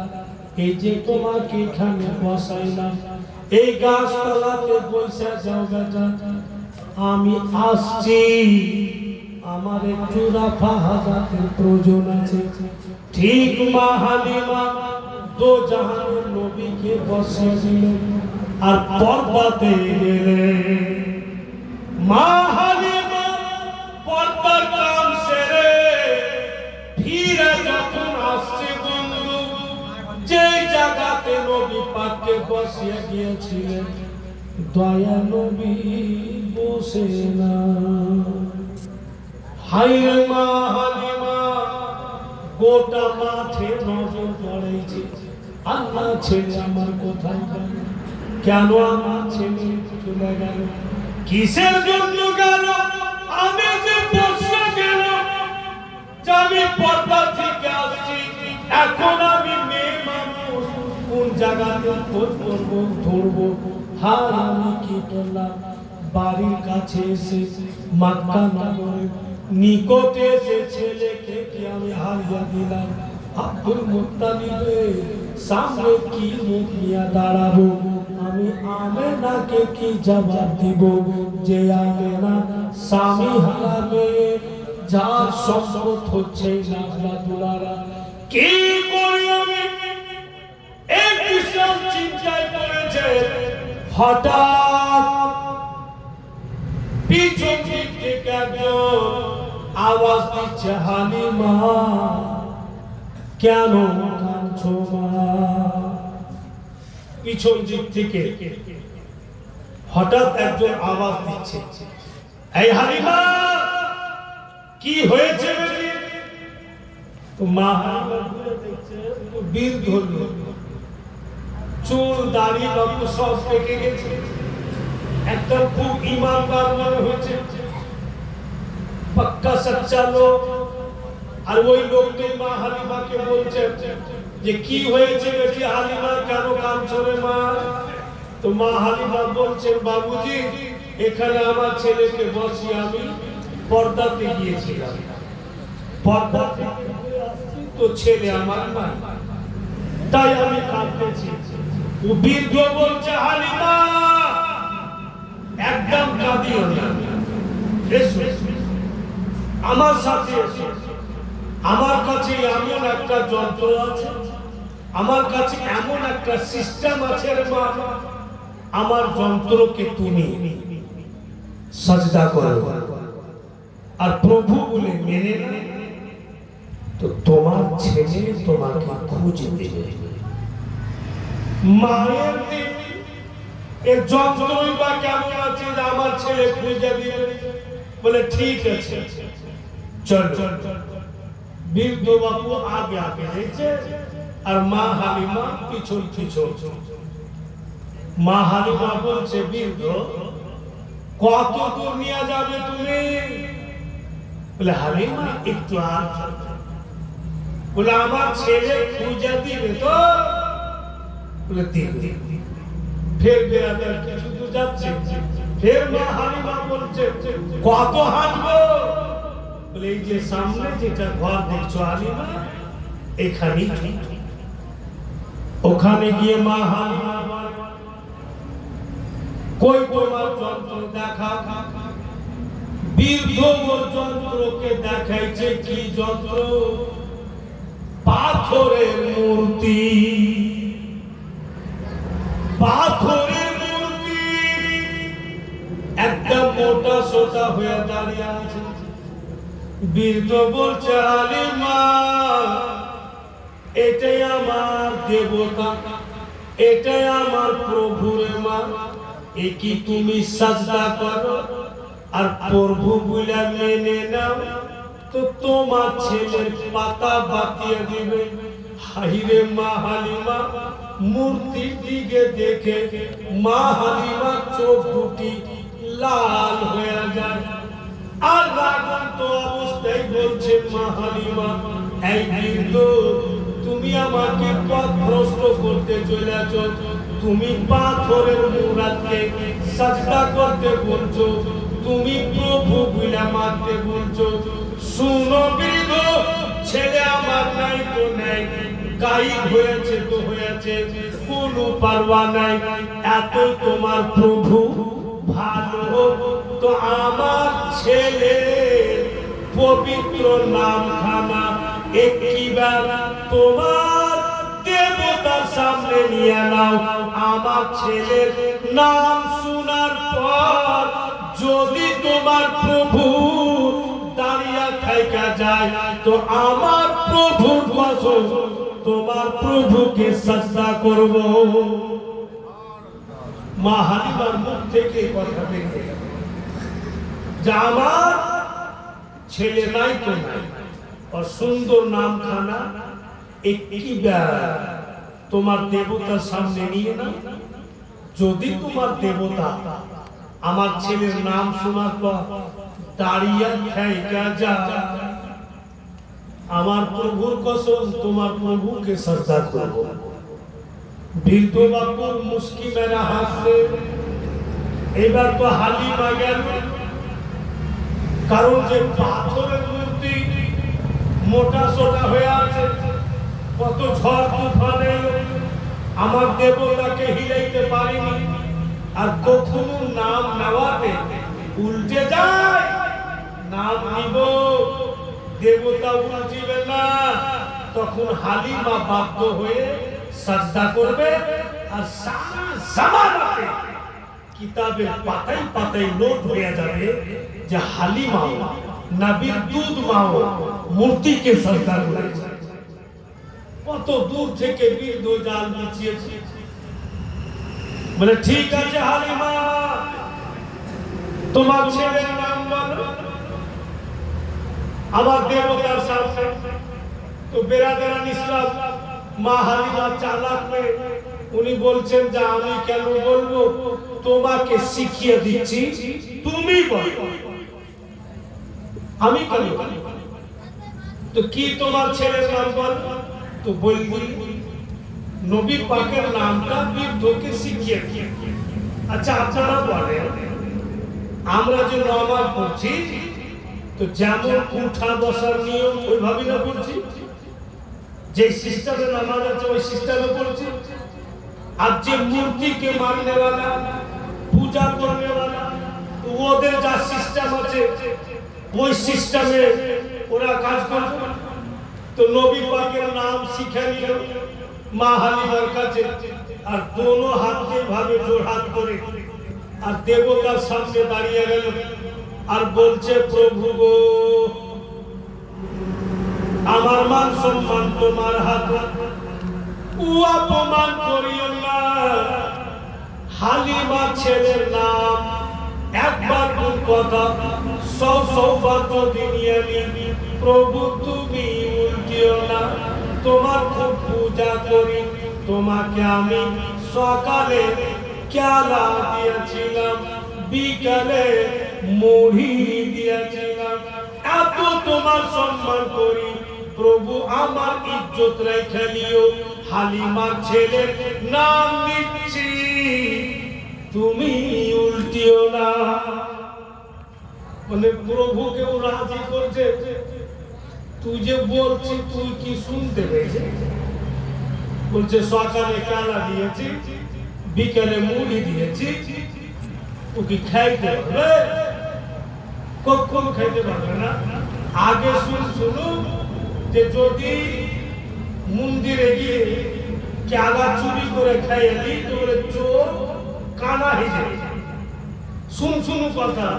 Speaker 1: এই যে তোমাকে এখানে বসাইলাম, এই গাছতলাতে বসে যাও বেটা, আমি আসছি, আমার একটু রাফা হাজাতের প্রয়োজন আছে। ঠিক মা হালিমা দো জাহানের নবীকে বসিয়ে দিলেন আর পর্দাতে গেলেন। মা হালিমা পর্দার কাম সেরে ফিরে যখন আসছে বন্ধু, যে জায়গাতে নবী পাককে বসিয়ে গিয়েছিলেন, দয়া নবী বসে না। হায়রে মা হালিমা, গোটা মাঠে নজর পড়েছে, আল্লাহ ছেলে আমার কোথায় গেল, কেন আমার ছেলে চলে গেল, কিসের জন্য গেল, আমি যে বসে গেল, যে আমি পর্দা থেকে আসছি, এখন আমি মেয়ে মানুষ, কোন জায়গাতে খোঁজ করবো ধরবো। হায় আমি কি করলাম, বাড়ির কাছে এসে মক্কা নগরের নিকটে এসে ছেলেকে কি আমি হারিয়ে দিলাম। আব্দুল মুত্তালিবের সামনে কি মুখ নিয়ে দাঁড়াবো, আমি আমেনাকে কি জবাব দিব, যে আমেনা স্বামী হারাবে, যার সম্পদ হচ্ছে লাডলা দুলারা। কি করি আমি, এক বিশাল চিন্তায় পড়েছে। হঠাৎ পিছন দিক থেকে একজন আওয়াজ দিচ্ছে, হালিমা কেন কাঁদছো মা। পিছন দিক থেকে হঠাৎ একজন আওয়াজ দিচ্ছে, এই হালিমা কি হয়েছে বেটি। তো মা দেখছে বীর ধরল, চুল দাড়ি বাবু সব পেকে গেছে, একটা খুব ইমানদার মনে হয়েছে, পাক্কা সচ্চা লোক। আর ওই লোকটি মা হালিমাকে বলছে যে কি হয়েছে বেটি হালিমা, কেন কাঁদছো রে মা। তো মা হালিমা বলছেন, বাবুজি এখানে আমার ছেলেকে বসিয়ে আমি পর্দাতে গিয়েছিলাম, পর্দাতে তো ছেলে আমার নাই, তাই আমি কাঁদতেছি। ও বৃদ্ধ বলছে, হালিমা একদম কাঁদিও না, এসো আমার সাথে এসো, আমার কাছে এমন একটা যন্ত্র আছে, আমার কাছে এমন একটা সিস্টেম আছে রে মা, আমার যন্ত্রকে তুমি সাজদা করো আর প্রভু বলে মেনে নাও, তো তোমার ছেলে তোমাকে খুঁজে দেবে। মায়ের এর যন্ত্রই বা কেমন আছে যে আমার ছেলে খুঁজে দিবে? বলে ঠিক আছে চল। বৃদ্ধ বাবু আগে আগে গেছে আর মা হালিমা পিছন পিছন। মা হালিমা বলছে, বৃদ্ধ কত দূর নিয়ে যাবে তুমি? বলে হালিমা একটু আর। বলে আমার ছেলে খুঁজে দিবে তো? বলে দিবে। ফের বেড়াতে কিছু দূর যাচ্ছে, ফের মা হালিমা বলছে কত হাঁটবো? বলে এই যে সামনে যেটা ঘর দেখছো হালিমা, এখানেই। ওখানে গিয়ে মা হালিমা কই তোমার যন্ত্র দেখা। বৃদ্ধ ওর যন্ত্রকে দেখাইছে কি যন্ত্র? পাথরের মূর্তি। পাথরের মূর্তি একটা মোটা সোটা হয়ে দাঁড়িয়ে আছে। বৃদ্ধ বলছে হালিমা এটাই আমার দেবতা, এটাই আমার প্রভুর মা। এ কি তুমি সাজদা করো আর প্রভু বলে মেনে নাও? তো তোমার ছেলের পাতা বাতিয়ে দিবে। হাইরে মা হালিমা মূর্তির দিকে দেখে মা হালিমা চোখ দুটি লাল হয়ে যায়। আর রাগন্ত অবস্থায় বলছে মা হালিমা, এই বৃদ্ধ তুমি আমাকে পথভ্রষ্ট করতে চলেছ। তুমি পাথরের মূর্তিকে সাজদা করতে বলছো, তুমি প্রভু বলে মানতে বলছো। শুনো বৃদ্ধ, ছেলে আমার নাই তো নাই, গায়েব হয়েছে তো হয়েছে, কোনো পারওয়া নাই। এত তোমার প্রভু ভালো, তো আমার ছেলে পবিত্র নামখানা একবার তোমার দেবতার সামনে নিয়ে নাও। আমার ছেলের নাম শোনার পর যদি তোমার প্রভু দাঁড়িয়ে থাকা যায়, তো আমার প্রভুর কসম তোমার প্রভুকে সাজদা করব। মা হালিমার মুখ থেকে কথা বেরিয়ে গেল যে আমার ছেলে নাই তো নাই, আর সুন্দর নামখানা একবার তোমার দেবতার সামনে নিয়ে নাও। যদি তোমার দেবতা আমার ছেলের নাম শোনার পর দাঁড়িয়ে থাকা যায়, আমার প্রভুর কসম তোমার প্রভুকে সাজদা করব। বৃদ্ধ বাবুর মুস্কি মেরা হাসছে। এবার তো হালিমা গেল, কারণ যে পাথরের মূর্তি মোটা সোটা হয়ে আছে, কত ঝড় তুফান এলো, আমার দেবতাকে হিলাইতে পারিনি। আর কখনো নাম নেওয়াতে উল্টে যায়, নাম নিব দেবতা উল্টিবে না, তখন হালিমা বাধ্য হয়ে সাজদা করবে। আর সারা জামানাতে কিতাবের পাতায় পাতায় নোট হয়ে যাবে যে হালিমা নবীর দুধ মাও মূর্তিকে সাজদা করেছে। কত দূর থেকে বৃদ্ধ জাল বিছিয়েছে। বলে ঠিক আছে হালিমা, তোমার ছেলের নাম বলো। আমার দেবতার সামনে তো বেরাদারান ইসলাম মা হালিমা চালাক মেয়ে, উনি বলছেন যে আমি কেন বলবো, তোমাকে শিখিয়ে দিচ্ছি, তুমি বলো। আমি কেন? তো কি তোমার ছেলের নাম বল? তো বলবি নবী পাকের নামটা বৃদ্ধকে শিখিয়ে দিয়ে। আচ্ছা আপনারা বলেন, আমরা যে নামাজ পড়ছি তো যেমন উঠা বসার নিয়ম ওইভাবে না পড়ছি, যে সিস্টেমে নামাজ আছে ওই সিস্টেমে পড়ছি। আর যে মূর্তিকে মাননে वाला পূজা করনে वाला ওদের যা সিস্টেম আছে ওই সিস্টেমে ওরা কাজ করবে। তো নবী পাকের নাম শিখে নিল মা হালিমার কাছে, আর দোনো হাতকে ভাবে জোড় হাত করে আর দেবতার সামনে দাঁড়িয়ে গেল আর বলছে প্রভু গো আমার মান সম্মান তোমার হাতে, ও অপমান করিও না। হালিমা ছেলের নাম একবার কোন কথা সৌবার যদি নিয়ে নি, প্রভু তুমি উল্টিও না। তোমার খুব পূজা করি, তোমাকে আমি সকালে কেলা দিয়েছিলাম, বিকালে মুড়ি দিয়েছিলাম। এত তোমার সম্মান করি, প্রভু আমার ইজ্জত রেখে নিও। হালিমার ছেলের নাম দিচ্ছি, তুমি উল্টিও না। মানে প্রভুকেও রাজি করছে, তুই যে বলছিস তুই কি শুনতে পেয়েছে? বলছে সকালে কালা দিয়েছি, বিকেলে মুড়ি দিয়েছি, তুই কি খাইতে পারবে? কখন খাইতে পারবে না। আগে শুনো যে যদি মন্দিরে গিয়ে কেলা চুরি করে খাইয়ে দিই তো চোর কানা হয়ে যাবে। শুনু কথা।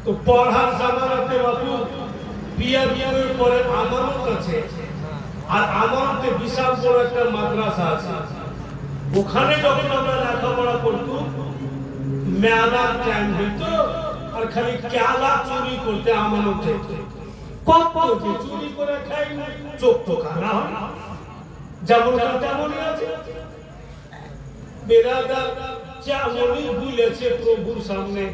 Speaker 1: তো পড়ার জামানাতে বাবু বিয়ের পরে আমানত আছে, আর আমানতে বিশাল বড় একটা মাদ্রাসা আছে। ওখানে যখন আমরা লেখাপড়া করতাম, মেলার টাইম হইতো, আর খালি কেলা চুরি করতে আমানত যেত। কত যে চুরি করে খাই, চোখ তো কানা হয়, যেমন তেমনই আছে। বেরাদার যেমনই ভুলেছে প্রভুর সামনে,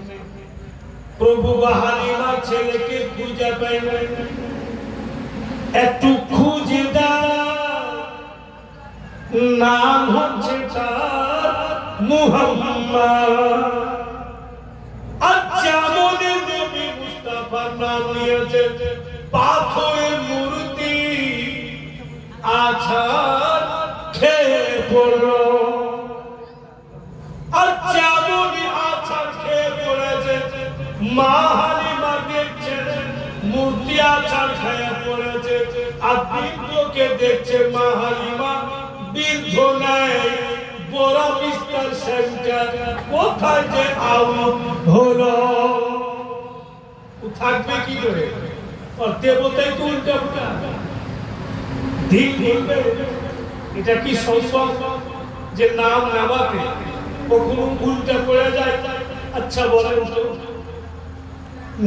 Speaker 1: প্রভু হালিমার ছেলেকে খুঁজে পায় না। একটু খুঁজে দাও, নাম হচ্ছে তার মুহাম্মদ। আচ্ছা মনে নবী মুস্তাফার নাম নিয়েছে, পাথরের মূর্তি আছাড় খেয়ে পড়লো। আচ্ছা মনে আছাড় খেয়ে পড়েছে, মা হালিমা দেখছেন মূর্তি আছাড় খেয়ে পড়েছে, আর বৃদ্ধকে দেখছে মা হালিমা বৃদ্ধ নাই। বড় মিস্টার সেন্টার কোথায় যে আউট হলো, থাকবে কি করে? আর দেবতাই তো উল্টা ফুটা দিক বলবে। এটা কি সম্ভব যে নাম নামাতে কখনো উল্টা পড়ে যায়? আচ্ছা বলেন তো,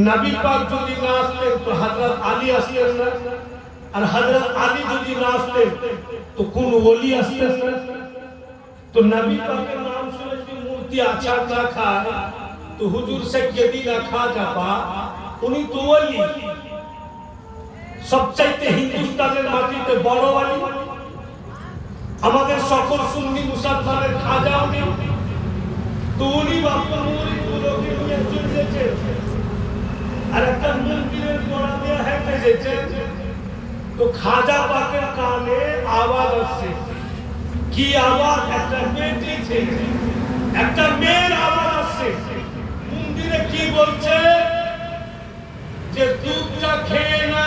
Speaker 1: নবী পাক যদি না আসতেন তো হযরত আলী আসতেন না, আর হযরত আলী যদি না আসতেন তো কোন ওলি আসতেন না। তো নবী পাকের নাম শুনে যদি মূর্তি আছাড় না খায়, তো হুজুর সৈয়দি না খাজা বা উনি তো ওলি। সবচাইতে হিন্দুস্তানের মাটিতে বড় ওলি, আমাদের সকল সুন্নি মুসলমানের খাজা উনি। তো উনি বাবা মুরিদগুলোকে নিয়ে চলেছে, আর একটা মন্দিরের গোড়া দিয়ে হেঁটে যেতে, তো খাজা পাকের কানে আওয়াজ আসছে। কি আওয়াজ? একটা মেয়ে ছেলে, একটা মেয়ের আওয়াজ আসছে। মন্দিরে কি বলছে যে দুধটা খেয়ে না,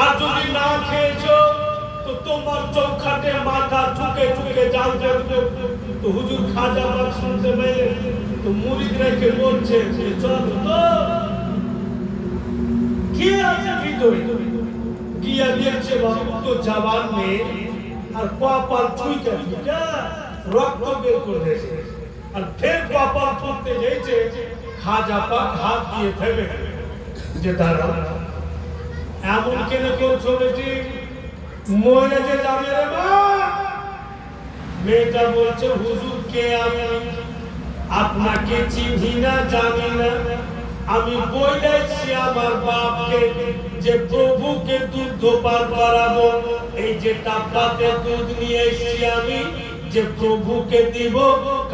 Speaker 1: আর যদি না খেয়েছো তো তোমার চৌখাটে মাথা ঠুকে ঠুকে জাল দেবে। তো হুজুর খাজা পাক শুনতে পেলে তো মুরিদ রেখে বলছে যে চল তো কি আছে ভিতরে। গিয়া দেখছে বাবু তো জওয়ান মেয়ে, আর কপাল ছুঁইটা ছুঁইটা রক্ত বের করে দিয়েছে। আর ফের কপাল ছুঁতে যাইছে, খাজা পাক হাত দিয়ে ফেলে যে দাঁড়া, এমন কেন করছো বেটি, মরে যে যাবে রে মা। মেয়েটা বলছে হুজুর কে আমি, আপনাকে চিনি না জানি না। আমি বলেছি আমার বাপকে যে প্রভুকে দুধ পান করাবো, এই যে টাকাতে দুধ নিয়ে এসেছি আমি যে প্রভুকে দিব।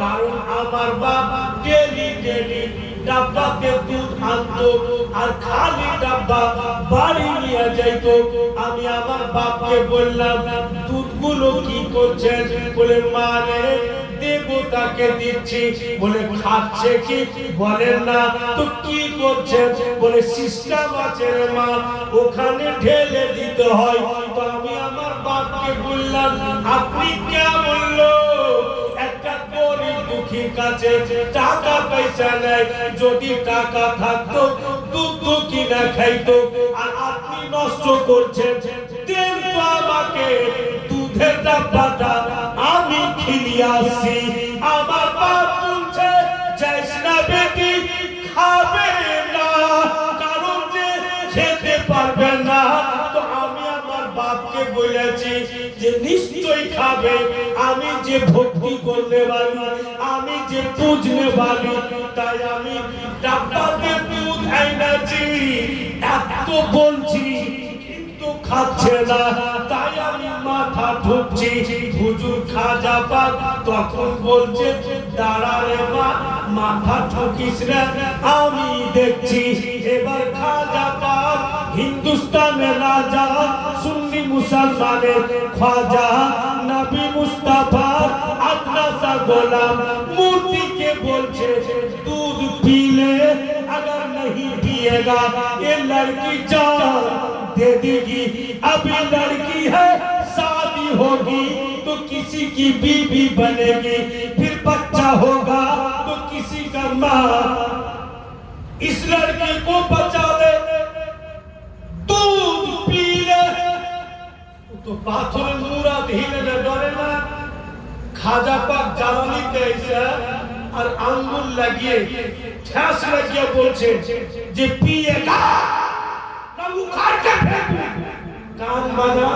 Speaker 1: কারণ আমার বাপ ডেলি ডেলি ডাব্বাতে দুধ আনতো, আর খালি ডাব্বা বাড়ি নিয়ে যাইতো। আমি আমার বাপকে বললাম দুধগুলো কি করছেন? বলে মা রে দেবতাকে দিচ্ছি। বলে খাচ্ছে কি? বলেন না। তো কি করছে? বলে সিস্টেম আছে রে মা, ওখানে ঢেলে দিতে হয়। তো আমি আমার বাপকে বললাম আপনি কেমন লোক, একটা গরিব দুঃখীর কাছে টাকা পয়সা নেই, যদি টাকা থাকতো দুধ কিনা খাইতো। আর আপনি নষ্ট করছে, দেন তো আমাকে দুধের ডাব্বাটা, আমি খেলিয়ে আসি। আমার বাপ বলছে যাইস না বেটি, খাবে না, কারণ যে খেতে পারবে না। তো আমি আমার বাপকে বলেছি যে নিশ্চয়ই খাবে, আমি যে ভক্তি করতে পারি, আমি যে বুঝতে পারি, তাই আমি ডাব্বাতে দুধ এনেছি। এত বলছি কিন্তু খাচ্ছে না, তাই আমি মাথা ঠুকছি। হুজুর খাজা পাক তখন বলছে দাঁড়া রে মা, মাথা ঠুকিস না, আমি দেখছি। এবার খাজা পাক হিন্দুস্তানের রাজা, সুন্নি মুসলমানের ख्वाजा, नबी मुस्तफा अदनासा गोलाम मूर्ति के बोलছে दूध पी ले, अगर नहीं पिएगा ये लड़की जान दे देगी। अभी लड़की है, शादी होगी तो किसी की बीवी बनेगी, फिर बच्चा होगा तो किसी का माँ। इस लड़की को बचा ले, दूध पी ले। तो पाथরের মুড়া ঢিলে না, ডরে না। খাজা পাক জ্বালানি দিয়েছে আর আঙ্গুল লাগিয়ে ঠ্যাস লাগিয়ে বলছে যে পিয়েগা না উখাড় কে ফেলবো। কান বাজা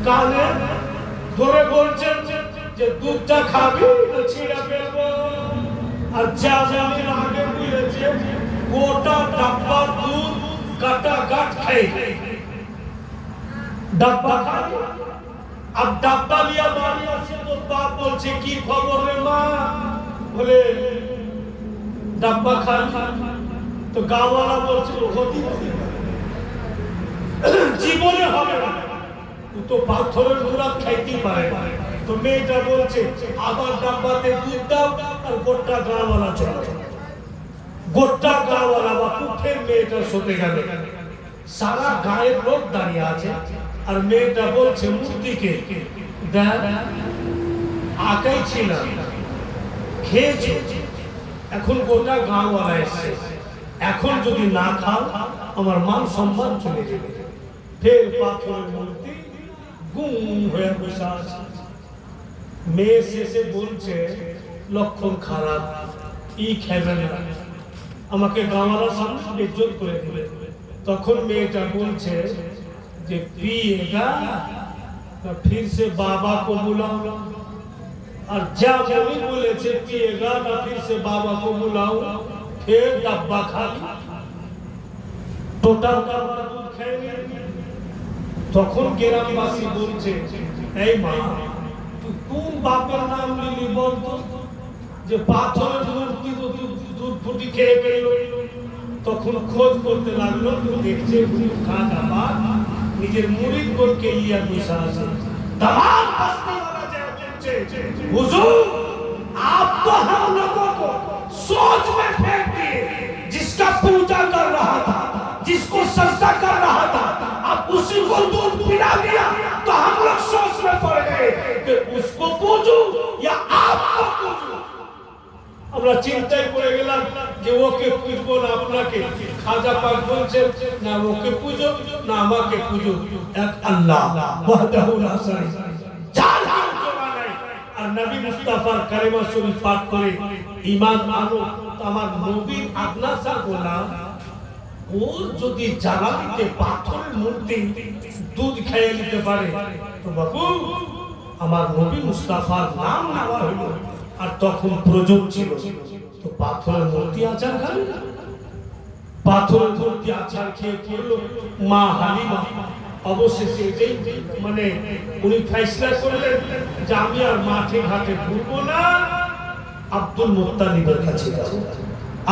Speaker 1: কানে ধরে বলছেন যে দুধটা খাবি না ছিঁড়ে ফেলবো। আর জামিন আগে বলেছে গোটা ডাব্বা দুধ কাটা গাঁট খেয়ে डब्बा खा। अब डब्बा लिया मारिया से, तो बाप बोलছে কি খবর রে মা, বলে डब्बा खा। তো গাওয়ালা বলছে হদি জীবনে হবে না, তো পাথরের মুড়া খাইতে পারে। তো মেয়েটা বলছে আবার ডাব্বাতে দুধ দাও আর গোটা গাওয়ালা চলে। গোটা গাওয়ালা বা পুঠের মেয়েটা শুতে গেল, সারা গায়ের লোক দাঁড়িয়ে আছে। আর মেয়েটা বলছে মূর্তিকে আঁকাই ছিল খেয়েছে, এখন গোটা গাঁওয়ালা এসছে, এখন যদি না খাও আমার মান সম্মান চলে যাবে। ফের পাথরের মূর্তি গুম হয়ে বসে আছে। মেয়ে শেষে বলছে লক্ষণ খারাপ, ই খেবে না, আমাকে গাঁওয়ালার সামনে বেজ্জত করে দিবে। তখন মেয়েটা বলছে যে पिएगा तो फिर से बाबा को बुलाओ। और जब भी बोले से पिएगा तो फिर से बाबा को बुलाओ। फिर डब्बा खाली टोटल डब्बा दूध खाएंगे। তখন গ্রামবাসী বলছে এই মা তুই কোন বাপের নাম নিলি বলতো, যে পাথরের মূর্তি তো দুধ ফুটি খেয়ে গেল। তখন খোঁজ করতে লাগলো, তো দেখছে খাজা পাক নিজের মুরিদ বলকে লিয়া বসা আছে। तमाम बस्ती वाला जय हुजूर आप तो हम लोगों को सोच में फेंक दिए। जिसका पूजा कर रहा था, जिसको सजदा कर रहा था, अब उसी को दूध पिला दिया। तो हम लोग सोच में पड़ गए कि उसको पूजूं या आपको पूजूं। আমরা চিন্তায় পড়ে গেলাম যে ওকে পুজবো না আপনাকে। খাজা পাক বলছেন না ওকে পুজো না আমাকে পুজো, এক আল্লাহ ওয়াহদাহু লা শারীকা যার কোনো জোড়া নাই। আর নবী মুস্তাফার কালেমা শরীফ পাঠ করে ঈমান আনো। আমার নবীর আদনাসা গোলাম ওর যদি জ্বালানিতে পাথরের মূর্তি দুধ খেয়ে নিতে পারে, তো বাবু আমার নবী মুস্তাফার নাম নেওয়া হলো। আর তখন প্রয়োজন ছিল তো পাথরের মূর্তি আচার খাবে না। পাথরের মূর্তি আচার খেয়ে পড়লো মা হালিমা। অবশেষে এটাই মানে উনি ফয়সালা করলেন যে আমি আর মাঠে ঘাটে ঘুরবো না, আব্দুল মুত্তালিবের কাছে যাব।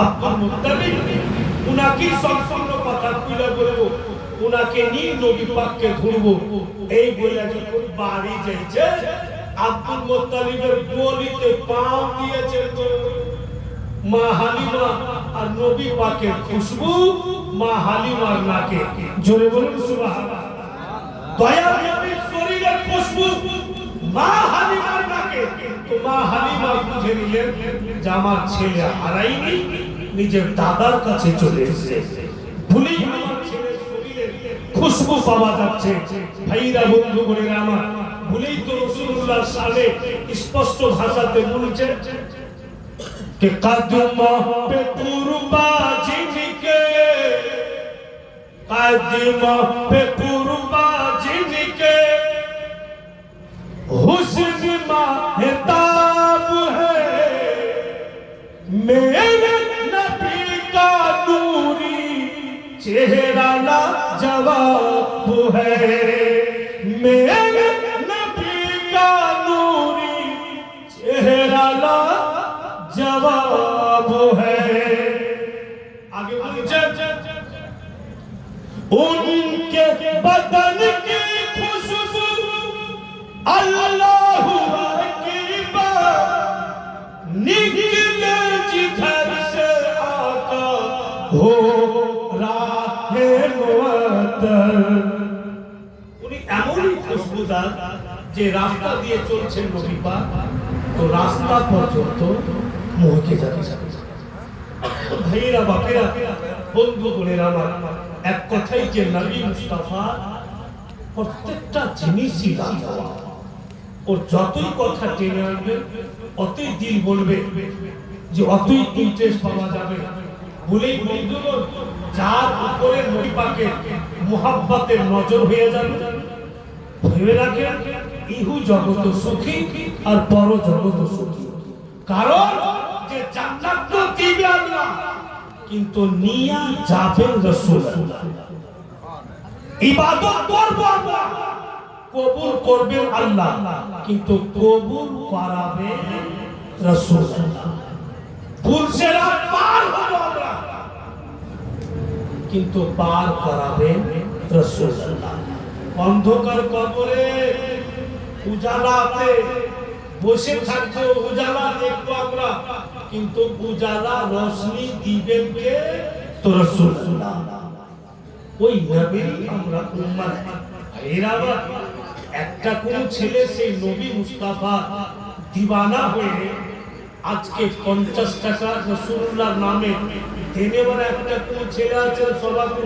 Speaker 1: আব্দুল মুত্তালিব উনাকে সম্পূর্ণ কথা খুলে বলবো, উনাকে নিয়ে নবী পাককে ধরবো। এই বলে যখন বাড়ি যাইছে আব্দুল মুত্তালিবের গলিতে পাও দিয়েছে তো মা হালিমা আর নবী পাকের খুশবু মা হালিমার নাকে। জোরে বলুন সুবহানাল্লাহ। দয়ার নবীর শরীরের খুশবু মা হালিমার নাকে। তো মা হালিমা বুঝে নিলেন যে আমার ছেলে হারাইনি, নিজের দাদার কাছে চলে এসেছে। ভুলি আমার ছেলের শরীরে খুশবু পাওয়া যাচ্ছে। ভাইরা বন্ধু বোনেরা আমার, বলেই তো রাসূলুল্লাহ সালে স্পষ্ট ভাষাতে বলছেন कि कदम पे कुर्बा जिनके, कदम पे कुर्बा जिनके हुस्न महताब है, मेरे नबी का नूरी चेहरा लाजवाब है, मेरे नबी का नूरी चेहरा जवाब है। आगे बोलते उनके बदन की खुशबू अल्लाहु अकबर, निकले जिधर से आका हो राहे मुअत्तर। उन्हीं एमोनी खुशबूदार যে রাস্তা দিয়ে চলছেন নবী পাক, তো রাস্তা পর্যন্ত মহকে যাচ্ছে। ভাইরা বাপেরা বন্ধু বোনেরা আমার, এক কথাই যে নবী মুস্তাফা প্রত্যেকটা জিনিসই দেওয়া, ওর যতই কথা টেনে আনবে অতই দিল বলবে, যে অতই ইন্টারেস্ট পাওয়া যাবে। বলেই বন্ধুগণ, যার উপরে নবী পাকের মুহাব্বতের নজর হয়ে যাবে, ভেবে রাখেন ইহু জগত সুখী আর পর জগত সুখী। কারণ যে জান্নাত তো দিবে আল্লাহ, কিন্তু নিয়া যাবেন রাসূলুল্লাহ। ইবাদত করব আল্লাহ, কবুল করবেন আল্লাহ, কিন্তু কবুল করাবে রাসূলুল্লাহ। পুলসেরা পার হব আমরা, কিন্তু পার করাবেন রাসূলুল্লাহ। অন্ধকার কবরে উজালাতে বসে থাকবো, উজালা দেখবো আমরা, কিন্তু উজালা রোশনি দিবেন কে? তো রাসূলুল্লাহ। ওই নবীর আমরা উম্মত। ভাইরা, একটা কোন ছেলে সেই নবী মুস্তাফা দিওয়ানা হয়ে আজকে 50 টাকা রাসূলুল্লাহর নামে দেনেওয়ালা একটা কোন ছেলে আছে সবাইকে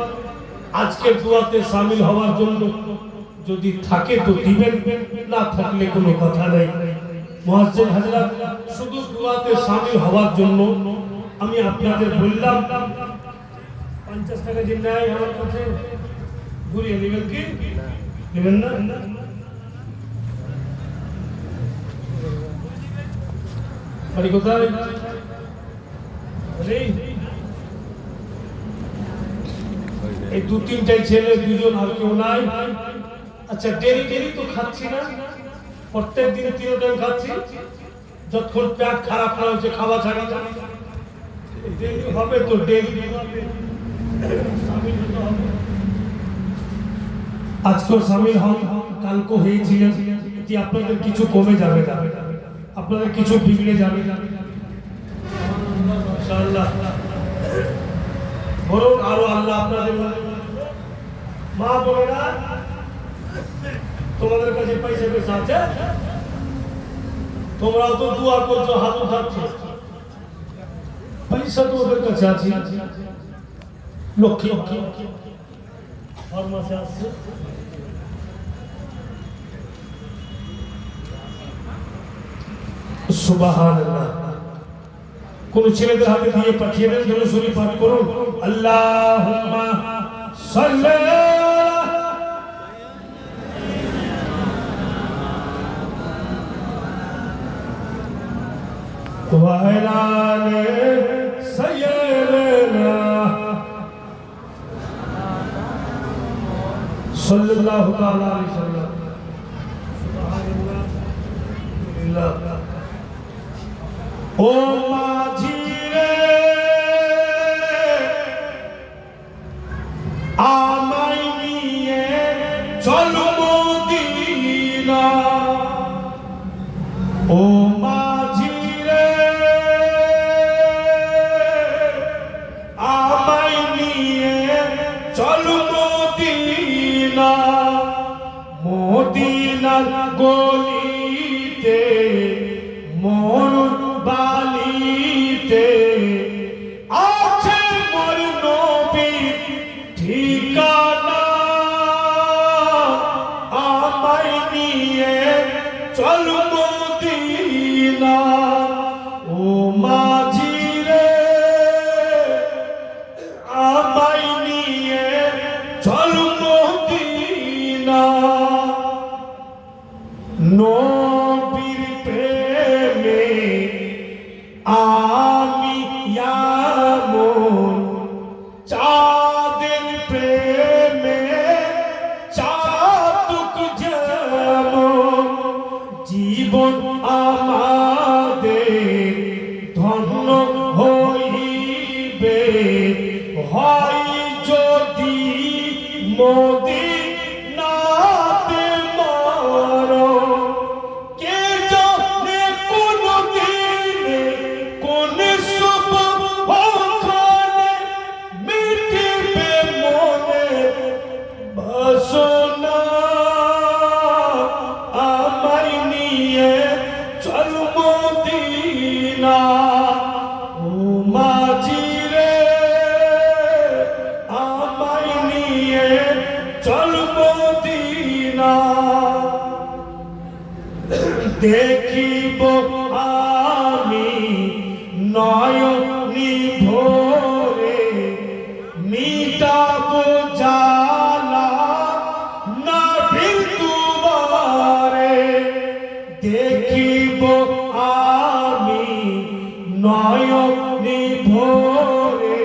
Speaker 1: আজকের দোয়াতে শামিল হওয়ার জন্য? যদি থাকে তো দিবেন, না থাকলে কোনো কথা নেই। মুয়াজ্জিন হযরত, শুধু দোয়াতে শামিল হওয়ার জন্য আমি আপনাদের বললাম 50 টাকা যে নাই আমার কাছে ঘুরিয়ে নেবেন কি নেবেন না? বাড়ি কোথায়? এই দু তিনটাই ছেলে, দুজন আর কেউ নাই। আচ্ছা, ডেলি ডেলি তো খাচ্ছি না, প্রত্যেক দিন 3 টাইম খাচ্ছি, যতক্ষণ পেট খারাপ না হচ্ছে খাওয়া ছাড়া ডেলি হবে তো ডেলি আজকেও শামিল হন, কালকে হয়েছিলেন। এতে আপনাদের কিছু কমে যাবে না, আপনাদের কিছু বিগড়ে যাবে না ইনশাআল্লাহ। বরং আরো আল্লাহ আপনাদের মা বোনেরা, তোমাদের কাছে পয়সা পয়সা আছে, তোমরাও তো দোয়া করছো, হাত উঠাচ্ছো, পয়সা তো ওদের কাছে আছে। লক্ষ্মী ফরমাসে আসছে, সুবহানাল্লাহ। কোন ছেলেদের হাতে দিয়ে পাঠিয়ে দেন, দরুদ শরীফ পাঠ করুন। আল্লাহুম্মা সাল্লি ওয়া আলা আলি সাইয়্যিদিনা সাল্লাল্লাহু তাআলা আলাইহি ওয়াসাল্লাম। সুবহানাল্লাহ। ও মাঝি রে, আমায় নিয়ে চল মদিনা। ও মাঝি রে, আমায় নিয়ে চল মদিনা। মদিনার গলিতে মোর বালিতে আছে মোর নবীর ঠিকানা। চল মদিনা ও মাঝি রে আমায় নিয়ে চল মদিনা নবীর প্রেমে আমি এমন চাঁদের প্রেমে চাতক যেমন জীবন আমাদের ধন্য হইবে হয় যদি মদিনাতে মরণ কে জানে কোন দিনে কোন শুভক্ষণে মিটিবে মনে বাসনা আমায় নিয়ে চল মদিনা ও মাঝি রে আমায় নিয়ে চল মদিনা দেখিব আমি নয়নি ভোরে মিটাব জালা নবীর দুয়ারে দেখিব আমি নয়নি ভোরে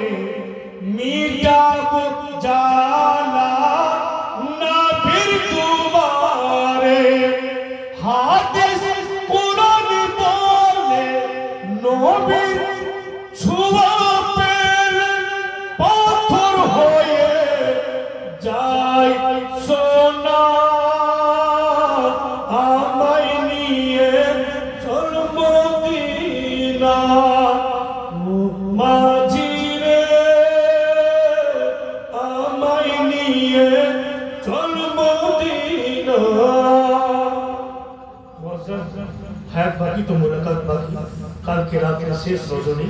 Speaker 1: মিটাব জালা নবীর দুয়ারে হাদিস কুরআন বলে নবীর ছোঁয়া পেলে পাথর হয়ে যায় সোনা আমায় নিয়ে চল মদিনা ও মাঝি রে আমায় নিয়ে চল মদিনা হ্যাঁ বাকি তো মোলাকাত বাকি কালকে রাত্রে শেষ রজনী